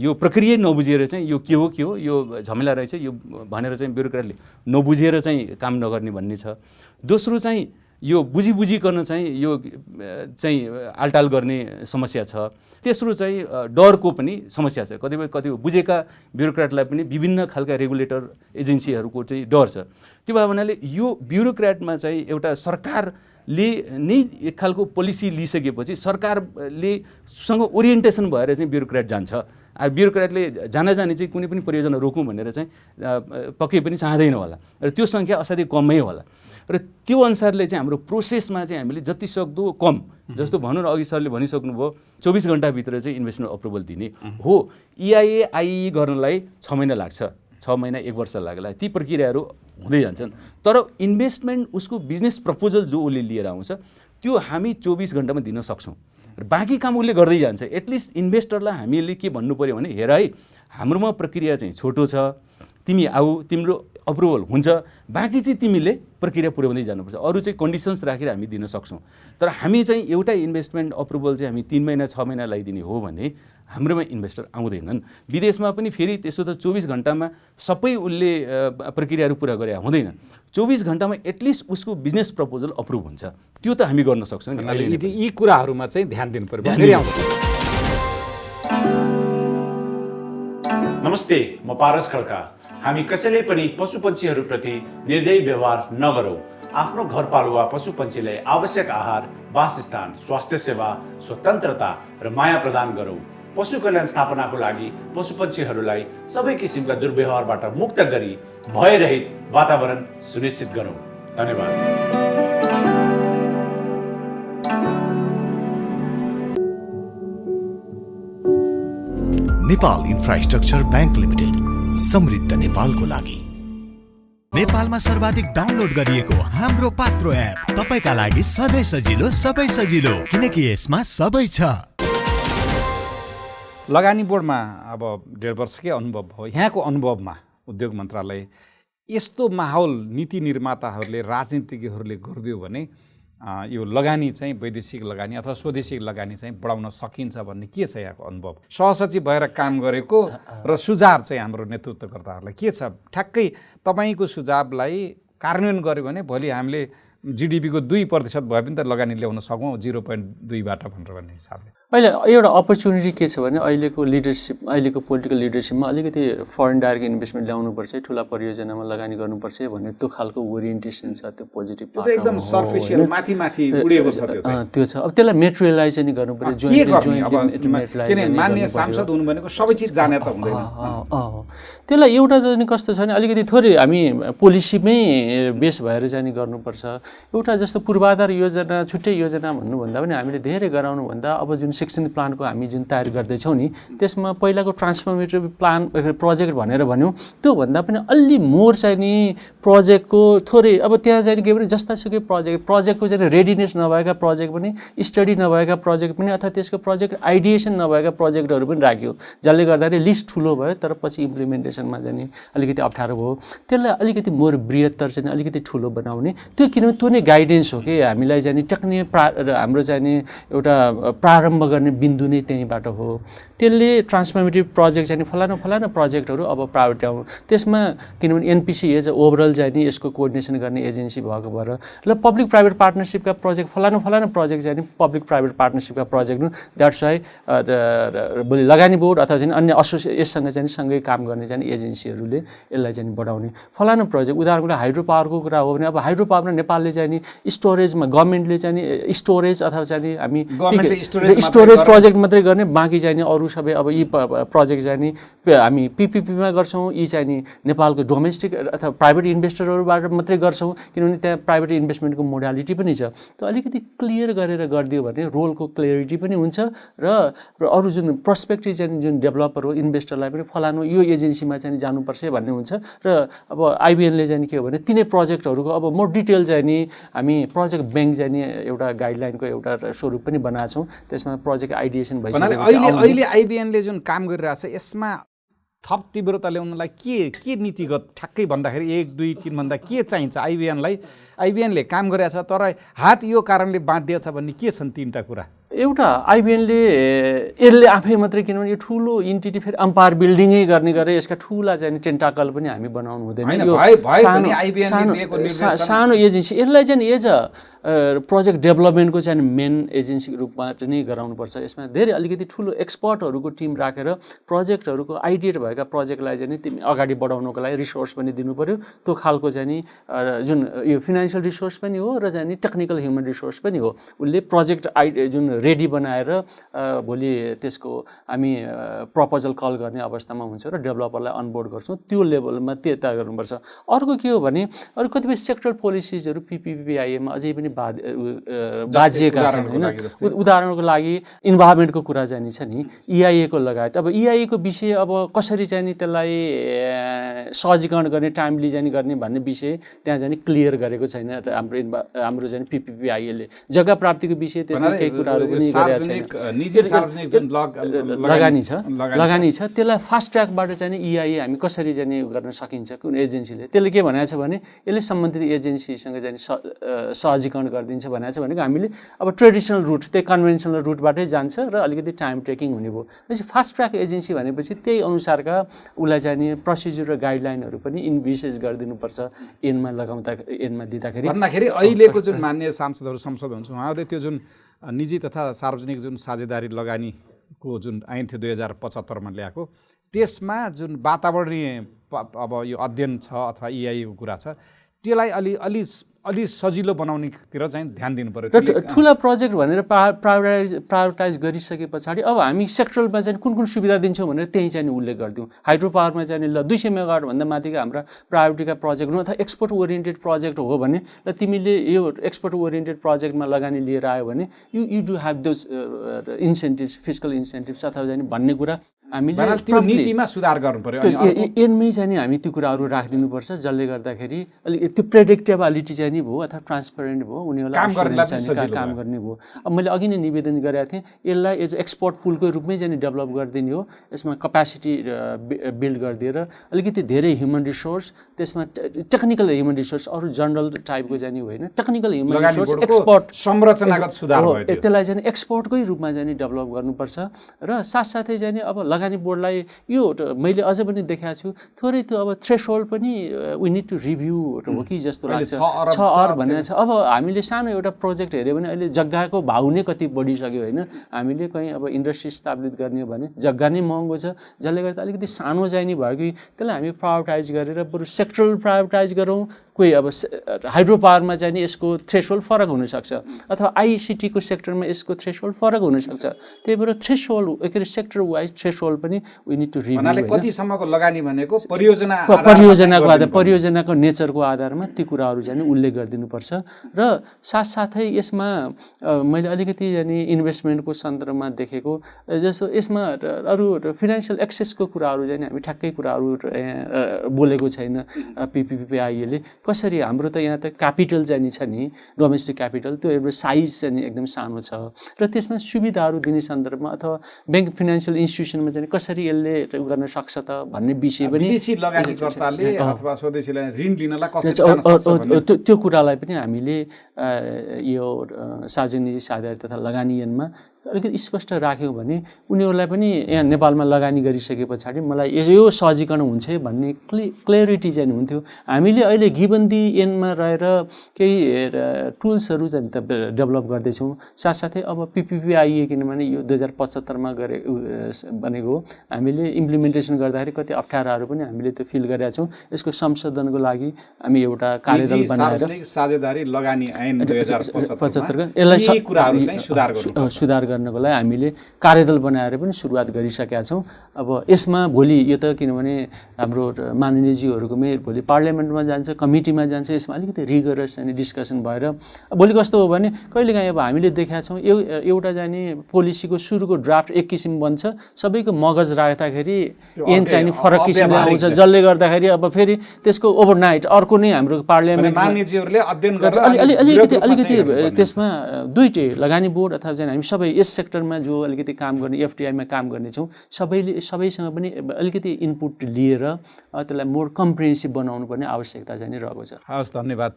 यो प्रक्रिया नबुझेर चाहिँ यो के हो यो झमेला रहेछ यो भनेर चाहिँ ब्युरोक्रेटले नबुझेर चाहिँ काम नगर्ने भन्ने छ दोस्रो चाहिँ यो बुझिकन चाहिँ यो चाहिँ आलटाल गर्ने समस्या छ। तेस्रो चाहिँ डरको पनि समस्या छ। कतिपय बुझेका ब्युरोक्रेटलाई पनि विभिन्न खालका रेगुलेटर एजेन्सीहरूको चाहिँ डर छ। त्यो भए हुनाले यो ब्युरोक्रेटमा चाहिँ एउटा सरकारले नै एक खालको पोलिसी लिइसकेपछि सरकारले सँग ओरिएन्टेसन भएर चाहिँ ब्युरोक्रेट जान्छ। ब्युरोक्रेटले जाने चाहिँ कुनै पनि परियोजना रोकौँ भनेर चाहिँ पक्कै पनि चाहँदैन होला र त्यो सङ्ख्या असाध्यै कमै होला र त्यो अनुसारले चाहिँ हाम्रो प्रोसेसमा चाहिँ हामीले जतिसक्दो कम, जस्तो भनौँ न अघि सरले भनिसक्नुभयो 24 घन्टाभित्र चाहिँ इन्भेस्टमेन्ट अप्रुभल दिने हो। EIA IE गर्नलाई 6 महिना लाग्छ, 6 महिना 1 वर्ष लाग्ला, ती प्रक्रियाहरू हुँदै जान्छन्। तर इन्भेस्टमेन्ट उसको बिजनेस प्रपोजल जो उसले लिएर आउँछ त्यो हामी 24 घन्टामा दिन सक्छौँ र बाँकी काम उसले गर्दै जान्छ। एटलिस्ट इन्भेस्टरलाई हामीले के भन्नु पऱ्यो भने हेर है हाम्रोमा प्रक्रिया चाहिँ छोटो छ, तिमी आऊ, तिम्रो अप्रुभल हुन्छ, बाँकी चाहिँ तिमीले प्रक्रिया पुर्याउँदै जानुपर्छ, अरू चाहिँ कन्डिसन्स राखेर हामी दिन सक्छौँ। तर हामी चाहिँ एउटा इन्भेस्टमेन्ट अप्रुभल चाहिँ हामी 3 महिना 6 महिना लगाइदिने हो भने हाम्रोमा इन्भेस्टर आउँदैनन्। विदेशमा पनि फेरि त्यसो त 24 घन्टामा सबै उसले प्रक्रियाहरू पुरा गरे हुँदैन। 24 घन्टामा एटलिस्ट उसको बिजनेस प्रपोजल अप्रुभ हुन्छ। त्यो त हामी गर्न सक्छौँ नि। यी कुराहरूमा चाहिँ ध्यान दिनु पर्यो। नमस्ते, म पारस खड्का। हामी कसैले पनि पशुपन्छीहरूप्रति निर्दयी व्यवहार नगरौँ। आफ्नो घरपालुवा पशुपन्छीलाई आवश्यक आहार, वासस्थान, स्वास्थ्य सेवा, स्वतन्त्रता र माया प्रदान गरौँ। पशु कल्याण स्थापनाको लागि पशुपन्छीहरूलाई सबै किसिमका दुर्व्यवहारबाट मुक्त गरी भयरहित वातावरण सुनिश्चित गरौँ। धन्यवाद। नेपाल इन्फ्रास्ट्रक्चर ब्याङ्क लिमिटेड, समृद्ध नेपालको लागि। नेपालमा सर्वाधिक डाउनलोड गरिएको हाम्रो पात्रो एप तपाईका लागि सधैँ सजिलो, सबै सजिलो, किनकि यसमा सबै छ। लगानी बोर्डमा अब 1.5 वर्षकै अनुभव भयो। यहाँको अनुभवमा उद्योग मन्त्रालय यस्तो माहौल नीति निर्माताहरूले, राजनीतिज्ञहरूले गरिदियो भने यो लगानी चाहिँ वैदेशिक लगानी अथवा स्वदेशी लगानी चाहिँ बढाउन सकिन्छ भन्ने के छ यहाँको अनुभव? सहसचिव भएर काम गरेको र सुझाव चाहिँ हाम्रो नेतृत्वकर्ताहरूलाई के छ? ठ्याक्कै तपाईँको सुझावलाई कार्यान्वयन गर्यो भने भोलि हामीले GDP को 2% भए पनि त लगानी ल्याउन सकौँ 0.2बाट भनेर भन्ने हिसाबले। अहिले एउटा अपर्च्युनिटी के छ भने अहिलेको लिडरसिप, अहिलेको पोलिटिकल लिडरसिपमा अलिकति फरेन डाइरेक्ट इन्भेस्टमेन्ट ल्याउनुपर्छ, ठुला परियोजनामा लगानी गर्नुपर्छ भन्ने त्यो खालको ओरिएन्टेसन छ। त्यो पोजिटिभ त्यो एकदम सर्फेसियल माथि उडेको छ त्यो छ। अब त्यसलाई मेटेरियलाइज चाहिँ गर्नुपर्छ। किन माननीय सांसद हुनु भनेको सबै चिज जाने त हुँदैन। त्यसलाई एउटा चाहिँ कस्तो छ भने अलिकति थोरै हामी पोलिसीमै बेस भएर चाहिँ गर्नुपर्छ। एउटा जस्तो पूर्वाधार योजना, छुट्टै योजना भन्नुभन्दा पनि हामीले धेरै गराउनुभन्दा अब जुन सेक्सन प्लानको हामी जुन तयारी गर्दैछौँ नि त्यसमा पहिलाको ट्रान्सफर्मेटिभ प्लान प्रोजेक्ट भनेर भन्यौँ, त्योभन्दा पनि अलि मोर चाहिँ नि प्रोजेक्टको थोरै अब त्यहाँ चाहिँ के भने जस्तासुकै प्रोजेक्टको चाहिँ रेडिनेस नभएका प्रोजेक्ट पनि, स्टडी नभएका प्रोजेक्ट पनि अथवा त्यसको प्रोजेक्ट आइडिएसन नभएका प्रोजेक्टहरू पनि राख्यो, जसले गर्दाखेरि लिस्ट ठुलो भयो तर पछि इम्प्लिमेन्टेसनमा चाहिँ अलिकति अप्ठ्यारो भयो। त्यसलाई अलिकति मोर बृहत्तर चाहिँ अलिकति ठुलो बनाउने, त्यो किनभने त्यो नै गाइडेन्स हो कि हामीलाई चाहिँ टक्ने हाम्रो चाहिँ एउटा प्रारम्भ गर्ने बिन्दु नै त्यहीँबाट हो। त्यसले ट्रान्सफर्मेटिभ प्रोजेक्ट चाहिँ फलाना प्रोजेक्टहरू अब प्रायोरिटी आउनु त्यसमा, किनभने NPC एज ओभरअल चाहिँ नि यसको कोअर्डिनेसन गर्ने एजेन्सी भएको भएर ल पब्लिक प्राइभेट पार्टनरसिपका प्रोजेक्ट फलाना प्रोजेक्ट चाहिँ पब्लिक प्राइभेट पार्टनरसिपका प्रोजेक्ट हुन्। द्याट्स वाइ भोलि लगानी बोर्ड अथवा चाहिँ अन्य यससँग चाहिँ सँगै काम गर्ने चाहिँ एजेन्सीहरूले यसलाई चाहिँ बढाउने। फलाना प्रोजेक्ट उदाहरणको लागि हाइड्रो पावरको कुरा हो भने अब हाइड्रो पावरमा नेपालले चाहिँ नि स्टोरेजमा गभर्मेन्टले चाहिँ स्टोरेज अथवा चाहिँ हामी स्टोरेज प्रोजेक्ट मात्रै गर्ने, बाँकी चाहिँ अरू सबै अब यी प्रोजेक्ट चाहिँ नि हामी PPPमा गर्छौँ, यी चाहिँ नि नेपालको डोमेस्टिक अथवा प्राइभेट इन्भेस्टरहरूबाट मात्रै गर्छौँ किनभने त्यहाँ प्राइभेट इन्भेस्टमेन्टको मोडालिटी पनि छ। त अलिकति क्लियर गरेर गरिदियो भने रोलको क्लियरिटी पनि हुन्छ र अरू जुन पर्सपेक्टिभ चाहिँ जुन डेभलपर हो इन्भेस्टरलाई पनि फलानु यो एजेन्सीमा चाहिँ जानुपर्छ भन्ने हुन्छ। र अब IBNले चाहिँ के हो भने तिनै प्रोजेक्टहरूको अब मोर डिटेल चाहिँ नि हामी प्रोजेक्ट ब्याङ्क चाहिँ नि एउटा गाइडलाइनको एउटा स्वरूप पनि बनाएको छौँ। त्यसमा प्रोजेक्ट आइडिएसन भइसकेपछि अहिले IBNले जुन काम गरिरहेछ यसमा थप तीव्रता ल्याउनलाई के नीतिगत ठ्याक्कै भन्दाखेरि 1, 2, 3 भन्दा के चाहिन्छ IBNलाई? IBNले काम गरेछ तर हात यो कारणले बाँधिएछ भन्ने के छन् 3टा कुरा? एउटा IBNले यसले आफै मात्रै, किनभने यो ठुलो इन्टिटी फेरि अम्पायर बिल्डिङै गर्ने गरे यसका ठुला चाहिँ टेन्टाकल पनि हामी बनाउनु हुँदैन। यो सानो एजेन्सी यसलाई चाहिँ एज प्रोजेक्ट डेभलपमेन्टको चाहिँ मेन एजेन्सी रूपमा नै गराउनुपर्छ। यसमा धेरै अलिकति ठुलो एक्सपर्टहरूको टिम राखेर प्रोजेक्टहरूको आइडिया भएका प्रोजेक्टलाई चाहिँ तिमी अगाडि बढाउनको लागि रिसोर्स पनि दिनु पऱ्यो। त्यो खालको चाहिँ नि जुन यो फिनान्सियल रिसोर्स पनि हो र चाहिँ नि टेक्निकल ह्युमन रिसोर्स पनि हो। उसले प्रोजेक्ट जुन रेडी बनाएर भोलि त्यसको हामी प्रपोजल कल गर्ने अवस्थामा हुन्छ र डेभलपरलाई अनबोर्ड गर्छौँ, त्यो लेभलमा त्यता गर्नुपर्छ। अर्को के हो भने अरू कतिपय सेक्टरल पोलिसिजहरू PPPIA-मा अझै पनि बाजिएका छन् होइन। उदाहरणको लागि इन्भाइरोमेन्टको कुरा चाहिँ नि छ नि, EIA-को लगायत। अब EIA-को विषय अब कसरी चाहिँ नि त्यसलाई सहजीकरण गर्ने, टाइमली चाहिँ गर्ने भन्ने विषय त्यहाँ चाहिँ क्लियर गरेको छैन हाम्रो चाहिँ PPPIA-ले। जग्गा प्राप्तिको विषय त्यसमा केही कुराहरू पनि गरेका छैन। लगानी छ त्यसलाई फास्ट ट्र्याकबाट चाहिँ EIA हामी कसरी चाहिँ गर्न सकिन्छ, कुन एजेन्सीले त्यसले के भनेको छ भने यसले सम्बन्धित एजेन्सीसँग चाहिँ सहजीकरण गरिदिन्छ भनेको छ। भनेको हामीले अब ट्रेडिसनल रुट त्यही कन्भेन्सनल रुटबाटै जान्छ र अलिकति टाइम टेकिङ हुने भयो। त्यसपछि फास्ट ट्र्याक एजेन्सी भनेपछि त्यही अनुसारका उसलाई चाहिँ नि प्रोसिजर र गाइडलाइनहरू पनि विशेष गरिदिनुपर्छ ऐनमा दिँदाखेरि। भन्दाखेरि अहिलेको जुन मान्य सांसदहरू संसद हुन्छ उहाँहरूले त्यो जुन निजी तथा सार्वजनिक जुन साझेदारी लगानीको जुन ऐन थियो 2075मा ल्याएको, त्यसमा जुन वातावरणीय अब यो अध्ययन छ अथवा EIA-को कुरा छ, त्यसलाई अलि सजिलो बनाउनेतिर चाहिँ ध्यान दिनु पर्यो। र ठुला प्रोजेक्ट भनेर प्रायोरिटाइज गरिसके पछाडि अब हामी सेक्टरलमा चाहिँ कुन सुविधा दिन्छौँ भनेर त्यही चाहिँ उल्लेख गरिदिउँ। हाइड्रो पावरमा चाहिँ ल 200 मेगावाटभन्दा माथिका हाम्रा प्रायोरिटीका प्रोजेक्ट हुन् अथवा एक्सपोर्ट ओरिएन्टेड प्रोजेक्ट हो भने र तिमीले यो एक्सपोर्ट ओरिएन्टेड प्रोजेक्टमा लगानी लिएर आयो भने you do have those incentives, fiscal incentives अथवा चाहिँ भन्ने कुरा हामीले त्यो नीतिमा सुधार गर्नु पर्यो। एनमै चाहिँ नि हामी त्यो कुराहरू राखिदिनुपर्छ जसले गर्दाखेरि अलिक त्यो प्रेडिक्टेबिलिटी चाहिँ नि भयो अथवा ट्रान्सपेरेन्ट भयो, उनीहरूलाई काम गर्ने भयो। अब मैले अघि नै निवेदन गरेको थिएँ यसलाई एज एक्सपोर्ट पुलको रूपमै चाहिँ डेभलप गरिदिने हो। यसमा क्यापेसिटी बिल्ड गरिदिएर अलिकति धेरै ह्युमन रिसोर्स, त्यसमा टेक्निकल ह्युमन रिसोर्स, अरू जनरल टाइपको चाहिँ होइन, टेक्निकल ह्युमन रिसोर्स एक्सपोर्ट संरचनागत सुधार भयो। त्यसलाई चाहिँ एक्सपोर्टकै रूपमा चाहिँ डेभलप गर्नुपर्छ र साथसाथै चाहिँ अब लगानी बोर्डलाई यो मैले अझ पनि देखाएको छु थोरै त्यो अब थ्रेसहोल्ड पनि वी निड टु रिभ्यू हो कि जस्तो लाग्छ। 6 अर्ब भनेर छ। अब हामीले सानो एउटा प्रोजेक्ट हेऱ्यो भने अहिले जग्गाको भाउ नै कति बढिसक्यो होइन। हामीले कहीँ अब इन्डस्ट्री स्थापित गर्ने हो भने जग्गा नै महँगो छ, जसले गर्दा अलिकति सानो चाहिँ नि भयो कि त्यसलाई हामी प्रायोरिटाइज गरेर बरु सेक्टरल प्रायोरिटाइज गरौँ। कोही अब हाइड्रो पावरमा चाहिँ नि यसको थ्रेसहोल्ड फरक हुनसक्छ अथवा ICT-को सेक्टरमा यसको थ्रेसहोल्ड फरक हुनसक्छ। त्यही भएर थ्रेसहोल्ड के अरे सेक्टर वाइज थ्रेसहोल्ड पनि वी निड टु रिभ्यू। कतिसम्मको लगानी भनेको परियोजनाको नेचरको आधारमा ती कुराहरू चाहिँ उल्लेख गरिदिनुपर्छ। र साथसाथै यसमा मैले अलिकति जाने इन्भेस्टमेन्टको सन्दर्भमा देखेको जस्तो यसमा अरू फिनान्सियल एक्सेसको कुराहरू चाहिँ हामी ठ्याक्कै कुराहरू बोलेको छैन। PPPIA-ले कसरी हाम्रो त यहाँ त क्यापिटल चाहिँ छ नि, डोमेस्टिक क्यापिटल, त्यो एउटा साइज चाहिँ एकदम सानो छ र त्यसमा सुविधाहरू दिने सन्दर्भमा अथवा ब्याङ्क फिनान्सियल इन्स्टिट्युसनमा चाहिँ कसरी यसले गर्न सक्छ त भन्ने विषय पनि विदेशी लगानीकर्ताले अथवा स्वदेशीलाई ऋण लिनलाई कसरी त्यो कुरालाई पनि हामीले यो सार्वजनिक साझेदारी तथा लगानी ऐनमा अलिकति स्पष्ट राख्यौँ भने उनीहरूलाई पनि यहाँ नेपालमा लगानी गरिसके पछाडि मलाई यो सहजीकरण हुन्छ भन्ने क्लियरिटी चाहिँ हुन्थ्यो। हामीले अहिले गिबन्दी ऐनमा रहेर केही टुल्सहरू चाहिँ डेभलप गर्दैछौँ। साथसाथै अब PPPIA किनभने यो 2075मा बनेको हो, हामीले इम्प्लिमेन्टेसन गर्दाखेरि कति अप्ठ्याराहरू पनि हामीले त्यो फिल गरेका छौँ। यसको संशोधनको लागि हामी एउटा कार्यदल बनाएर साझेदारी लगानी ऐन 2075 यसलाई कुराहरू चाहिँ सुधार गर्नको लागि हामीले कार्यदल बनाएर पनि सुरुवात गरिसकेका छौँ। अब यसमा भोलि यो त किनभने हाम्रो माननीयज्यूहरूकोमै भोलि पार्लियामेन्टमा जान्छ, कमिटीमा जान्छ, यसमा अलिकति रिगरस अनि डिस्कसन भएर भोलि कस्तो हो भने कहिलेकाहीँ अब हामीले देखाएको छौँ एउटा जाने पोलिसीको सुरुको ड्राफ्ट एक किसिम बन्छ, सबैको मगज राख्दाखेरि ऐन चाहिँ फरक किसिमले आउँछ, जसले गर्दाखेरि अब फेरि त्यसको ओभरनाइट अर्को नै हाम्रो पार्लियामेन्ट माननीयज्यूहरूले अध्ययन गरेर अलिकति त्यसमा दुईटै लगानी बोर्ड अथवा चाहिँ हामी सबै यस सेक्टरमा जो अलिकति काम गर्ने FDI-मा काम गर्नेछौँ सबैसँग पनि अलिकति इनपुट लिएर त्यसलाई मोर कम्प्रिहेन्सिभ बनाउनु पर्ने आवश्यकता चाहिँ रहेको छ। हवस्, धन्यवाद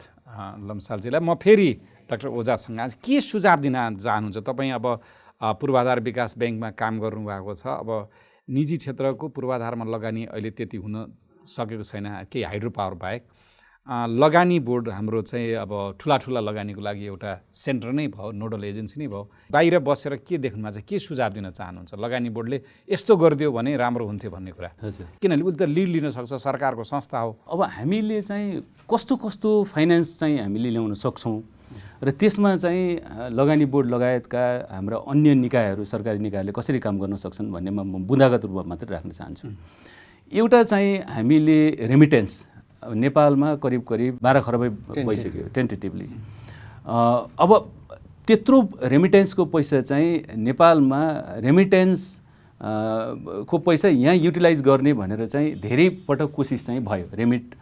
लम्सालजीलाई। म फेरि डाक्टर ओझासँग आज के सुझाव दिन चाहनुहुन्छ? तपाईँ अब पूर्वाधार विकास ब्याङ्कमा काम गर्नुभएको छ। अब निजी क्षेत्रको पूर्वाधारमा लगानी अहिले त्यति हुन सकेको छैन केही हाइड्रो पावर बाहेक। लगानी बोर्ड हाम्रो चाहिँ अब ठुला लगानीको लागि एउटा सेन्टर नै भयो, नोडल एजेन्सी नै भयो। बाहिर बसेर के देख्नुमा चाहिँ के सुझाव दिन चाहनुहुन्छ? लगानी बोर्डले यस्तो गरिदियो भने राम्रो हुन्थ्यो भन्ने कुरा। हजुर, किनभने उसले त लिड लिन सक्छ, सरकारको संस्था हो। अब हामीले चाहिँ कस्तो फाइनेन्स चाहिँ हामीले ल्याउन सक्छौँ र त्यसमा चाहिँ लगानी बोर्ड लगायतका हाम्रा अन्य निकायहरू, सरकारी निकायहरूले कसरी काम गर्न सक्छन् भन्नेमा म बुँदागत रूपमा मात्रै राख्न चाहन्छु। एउटा चाहिँ हामीले रेमिटेन्स नेपालमा करिब 12 खरब भइसक्यो टेन्टेटिभली। अब त्यत्रो रेमिटेन्सको पैसा चाहिँ नेपालमा रेमिटेन्स को पैसा यहाँ युटिलाइज गर्ने भनेर चाहिँ धेरै पटक कोसिस चाहिँ भयो। रेमिट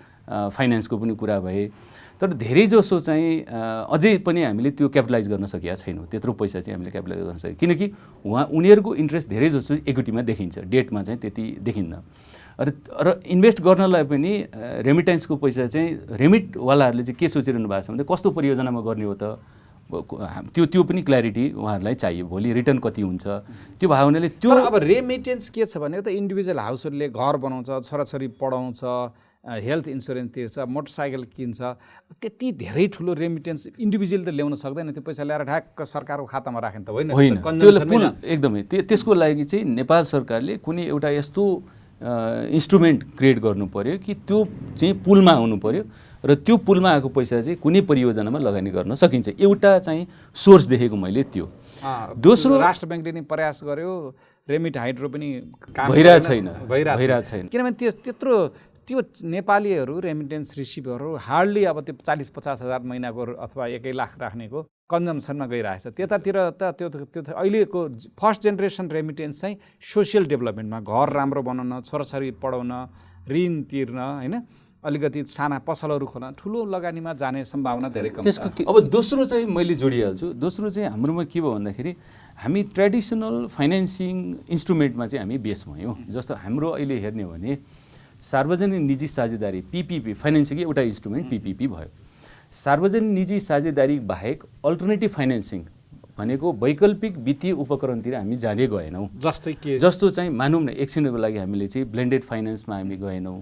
फाइनेन्सको पनि कुरा भए, तर धेरै जसो चाहिँ अझै पनि हामीले त्यो क्यापिटलाइज गर्न सकेका छैनौँ। त्यत्रो पैसा चाहिँ हामीले क्यापिटलाइज गर्न सकेको, किनकि उनीहरूको इन्ट्रेस्ट धेरै जसो इक्विटीमा देखिन्छ, डेटमा चाहिँ त्यति देखिन्न। र इन्भेस्ट गर्नलाई पनि रेमिटेन्सको पैसा चाहिँ रेमिटवालाहरूले चाहिँ के सोचिरहनु भएको छ भने कस्तो परियोजनामा गर्ने हो त, त्यो पनि क्ल्यारिटी उहाँहरूलाई चाहियो। भोलि रिटर्न कति हुन्छ त्यो भयो हुनाले त्यो। अब रेमिटेन्स के छ भने त इन्डिभिजुअल हाउसहरूले घर बनाउँछ, छोराछोरी पढाउँछ, हेल्थ इन्सुरेन्स तिर्छ, मोटरसाइकल किन्छ, त्यति धेरै ठुलो रेमिटेन्स इन्डिभिजुअल त ल्याउन सक्दैन। त्यो पैसा ल्याएर ठ्याक्क सरकारको खातामा राख्ने त होइन। एकदमै त्यसको लागि चाहिँ नेपाल सरकारले कुनै एउटा यस्तो इन्स्ट्रुमेन्ट क्रिएट गर्नु पर्यो कि त्यो चाहिँ पुलमा आउनु पर्यो र त्यो पुलमा आएको पैसा चाहिँ कुनै परियोजनामा लगानी गर्न सकिन्छ। एउटा चाहिँ सोर्स देखेको मैले त्यो। दोस्रो, राष्ट्र ब्याङ्कले नि प्रयास गर्यो, रेमिट हाइड्रो पनि भइरहेको छैन। किनभने त्यत्रो त्यो नेपालीहरू रेमिटेन्स रिसिभरहरू हार्डली अब त्यो 40-50 हजार महिनाको अथवा 1 लाख राख्नेको कन्जम्सनमा गइरहेछ। त्यतातिर त त्यो अहिलेको फर्स्ट जेनेरेसन रेमिटेन्स चाहिँ सोसियल डेभलपमेन्टमा, घर राम्रो बनाउन, छोराछोरी पढाउन, ऋण तिर्न, होइन, अलिकति साना पसलहरू खोल्न, ठुलो लगानीमा जाने सम्भावना धेरै कम छ। अब दोस्रो चाहिँ मैले जोडिहाल्छु। दोस्रो चाहिँ हाम्रोमा के भयो भन्दाखेरि हामी ट्रेडिसनल फाइनेन्सिङ इन्स्ट्रुमेन्टमा चाहिँ हामी बेस भयौँ। जस्तो हाम्रो अहिले हेर्ने हो भने सार्वजनिक निजी साझेदारी PPP फाइनेन्सिङकै एउटा इन्स्ट्रुमेन्ट PPP भयो। सार्वजनिक निजी साझेदारी बाहेक अल्टरनेटिभ फाइनेन्सिङ भनेको वैकल्पिक वित्तीय उपकरणतिर हामी जाँदै गएनौँ। जस्तो चाहिँ मानौँ न एकछिनको लागि हामीले चाहिँ ब्लेन्डेड फाइनेन्समा हामी गएनौँ।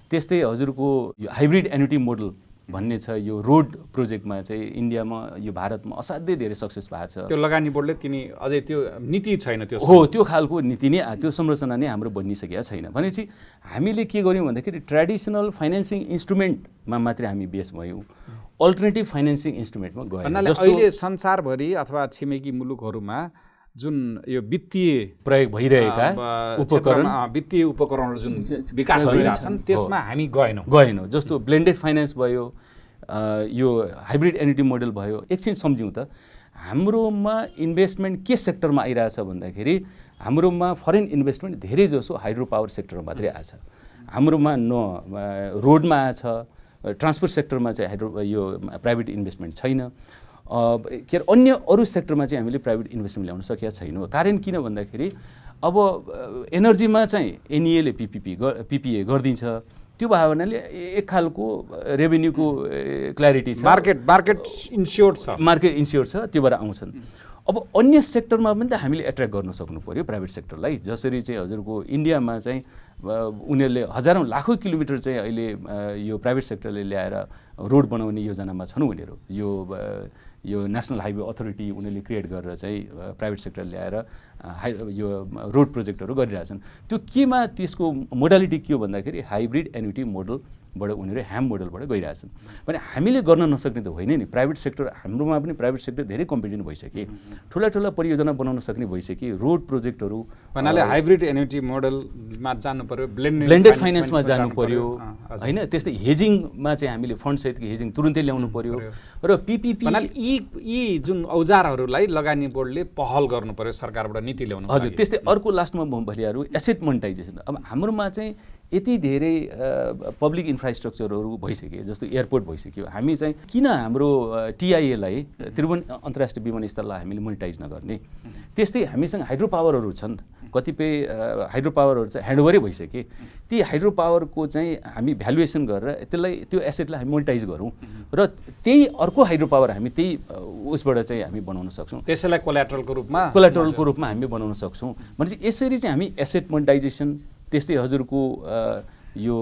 त्यस्तै हजुरको यो हाइब्रिड एन्युटी मोडल भन्ने छ, यो रोड प्रोजेक्टमा चाहिँ इन्डियामा, यो भारतमा असाध्यै धेरै सक्सेस भएको छ। त्यो लगानी बोर्डले अझै त्यो नीति छैन, त्यो हो, त्यो खालको नीति नै, त्यो संरचना नै हाम्रो बनिसकेका छैन। भनेपछि हामीले के गर्यौँ भन्दाखेरि ट्रेडिसनल फाइनेन्सिङ इन्स्ट्रुमेन्टमा मात्रै हामी बेस भयौँ, अल्टरनेटिभ फाइनेन्सिङ इन्स्ट्रुमेन्टमा गयौँ। अहिले संसारभरि अथवा छिमेकी मुलुकहरूमा जुन यो वित्तीय प्रयोग भइरहेका वित्तीय उपकरणहरू जुन विकास भइरहेछन् त्यसमा हामी गएनौँ। जस्तो ब्लेन्डेड फाइनेन्स भयो, यो हाइब्रिड एन्युटी मोडल भयो। एकछिन सम्झौँ त, हाम्रोमा इन्भेस्टमेन्ट के सेक्टरमा आइरहेछ भन्दाखेरि हाम्रोमा फरेन इन्भेस्टमेन्ट धेरै जसो हाइड्रो पावर सेक्टरमा मात्रै आएछ। हाम्रोमा रोडमा आएछ, ट्रान्सपोर्ट सेक्टरमा चाहिँ यो प्राइभेट इन्भेस्टमेन्ट छैन। के अरे अन्य अरू सेक्टरमा चाहिँ हामीले प्राइभेट इन्भेस्टमेन्ट ल्याउन सकेका छैनौँ। कारण किन भन्दाखेरि अब एनर्जीमा चाहिँ NEA ले PPA गरिदिन्छ। त्यो भयो भने एक खालको रेभेन्यूको क्ल्यारिटी छ, मार्केट इन्स्योर्ड छ, त्योबाट आउँछन्। अब अन्य सेक्टरमा पनि त हामीले एट्र्याक्ट गर्न सक्नु पर्यो प्राइभेट सेक्टरलाई। जसरी चाहिँ हजुरको इन्डियामा चाहिँ उनीहरूले हजारौँ लाखौँ किलोमिटर चाहिँ अहिले यो प्राइभेट सेक्टरले ल्याएर रोड बनाउने योजनामा छन् उनीहरू। यो नेसनल हाइवे अथोरिटी उनीहरूले क्रिएट गरेर चाहिँ प्राइभेट सेक्टर ल्याएर यो रोड प्रोजेक्टहरू गरिरहेछन्। त्यो केमा, त्यसको मोडालिटी के हो भन्दाखेरि हाइब्रिड एन्युटी मोडलबाट उनीहरू ह्याम मोडलबाट गइरहेछन्। भने हामीले गर्न नसक्ने त होइन नि। प्राइभेट सेक्टर, हाम्रोमा पनि प्राइभेट सेक्टर धेरै कम्पिटेन्ट भइसके, ठुला परियोजना बनाउन सक्ने भइसके। रोड प्रोजेक्टहरू भन्नाले हाइब्रिड एन्युटी मोडलमा जानु पर्यो, ब्लेन्डेड फाइनेन्समा जानु पर्यो, होइन। त्यस्तै हेजिङमा चाहिँ हामीले फन्ड सहितको हेजिङ तुरुन्तै ल्याउनु पर्यो। र PPP भन्नाले यी जुन औजारहरूलाई लगानी बोर्डले पहल गर्नु पर्यो सरकारबाट नीति ल्याउनु। हजुर, त्यस्तै अर्को लास्टमा भनिहाल्नु एसेट मोनेटाइजेसन। अब हाम्रोमा चाहिँ यति धेरै पब्लिक इन्फ्रास्ट्रक्चरहरू भइसक्यो, जस्तो एयरपोर्ट भइसक्यो। हामी चाहिँ किन हाम्रो TIA लाई, त्रिभुवन अन्तर्राष्ट्रिय विमानस्थललाई हामीले मोनेटाइज नगर्ने? त्यस्तै हामीसँग हाइड्रो पावरहरू छन्, कतिपय हाइड्रो पावरहरू चाहिँ ह्यान्डओभरै भइसके। ती हाइड्रो पावरको चाहिँ हामी भ्यालुएसन गरेर त्यो एसेटलाई हामी मोनेटाइज गरौँ र त्यही अर्को हाइड्रो पावर हामी त्यही उसबाट चाहिँ हामी बनाउन सक्छौँ। त्यसैलाई कोल्याटरलको रूपमा हामी बनाउन सक्छौँ। भनेपछि यसरी चाहिँ हामी एसेट मोनेटाइजेसन, त्यस्तै हजुरको यो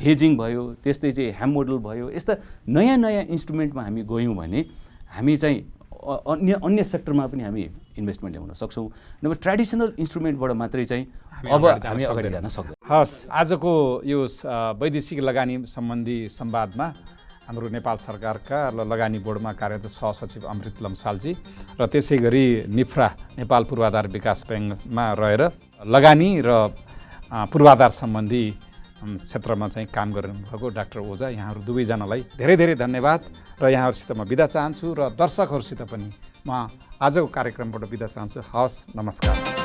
हेजिङ भयो, त्यस्तै चाहिँ ह्याम मोडल भयो, यस्ता नयाँ नयाँ इन्स्ट्रुमेन्टमा हामी गयौँ भने हामी चाहिँ अन्य सेक्टरमा पनि हामी इन्भेस्टमेन्ट ल्याउन सक्छौँ। नभए ट्रेडिसनल इन्स्ट्रुमेन्टबाट मात्रै चाहिँ अब हामी अगाडि जान सक्दैनौँ। हस्, आजको यो वैदेशिक लगानी सम्बन्धी संवादमा हाम्रो नेपाल सरकारका लगानी बोर्डमा कार्यरत सहसचिव अमृत लम्सालजी र त्यसै गरी निफ्रा नेपाल पूर्वाधार विकास ब्याङ्कमा रहेर लगानी र पूर्वाधार सम्बन्धी क्षेत्रमा चाहिँ काम गर्नुभएको डाक्टर ओझा, यहाँहरू दुवैजनालाई धेरै धेरै धन्यवाद र यहाँहरूसित म बिदा चाहन्छु र दर्शकहरूसित पनि म आजको कार्यक्रमबाट बिदा चाहन्छु। हवस्, नमस्कार।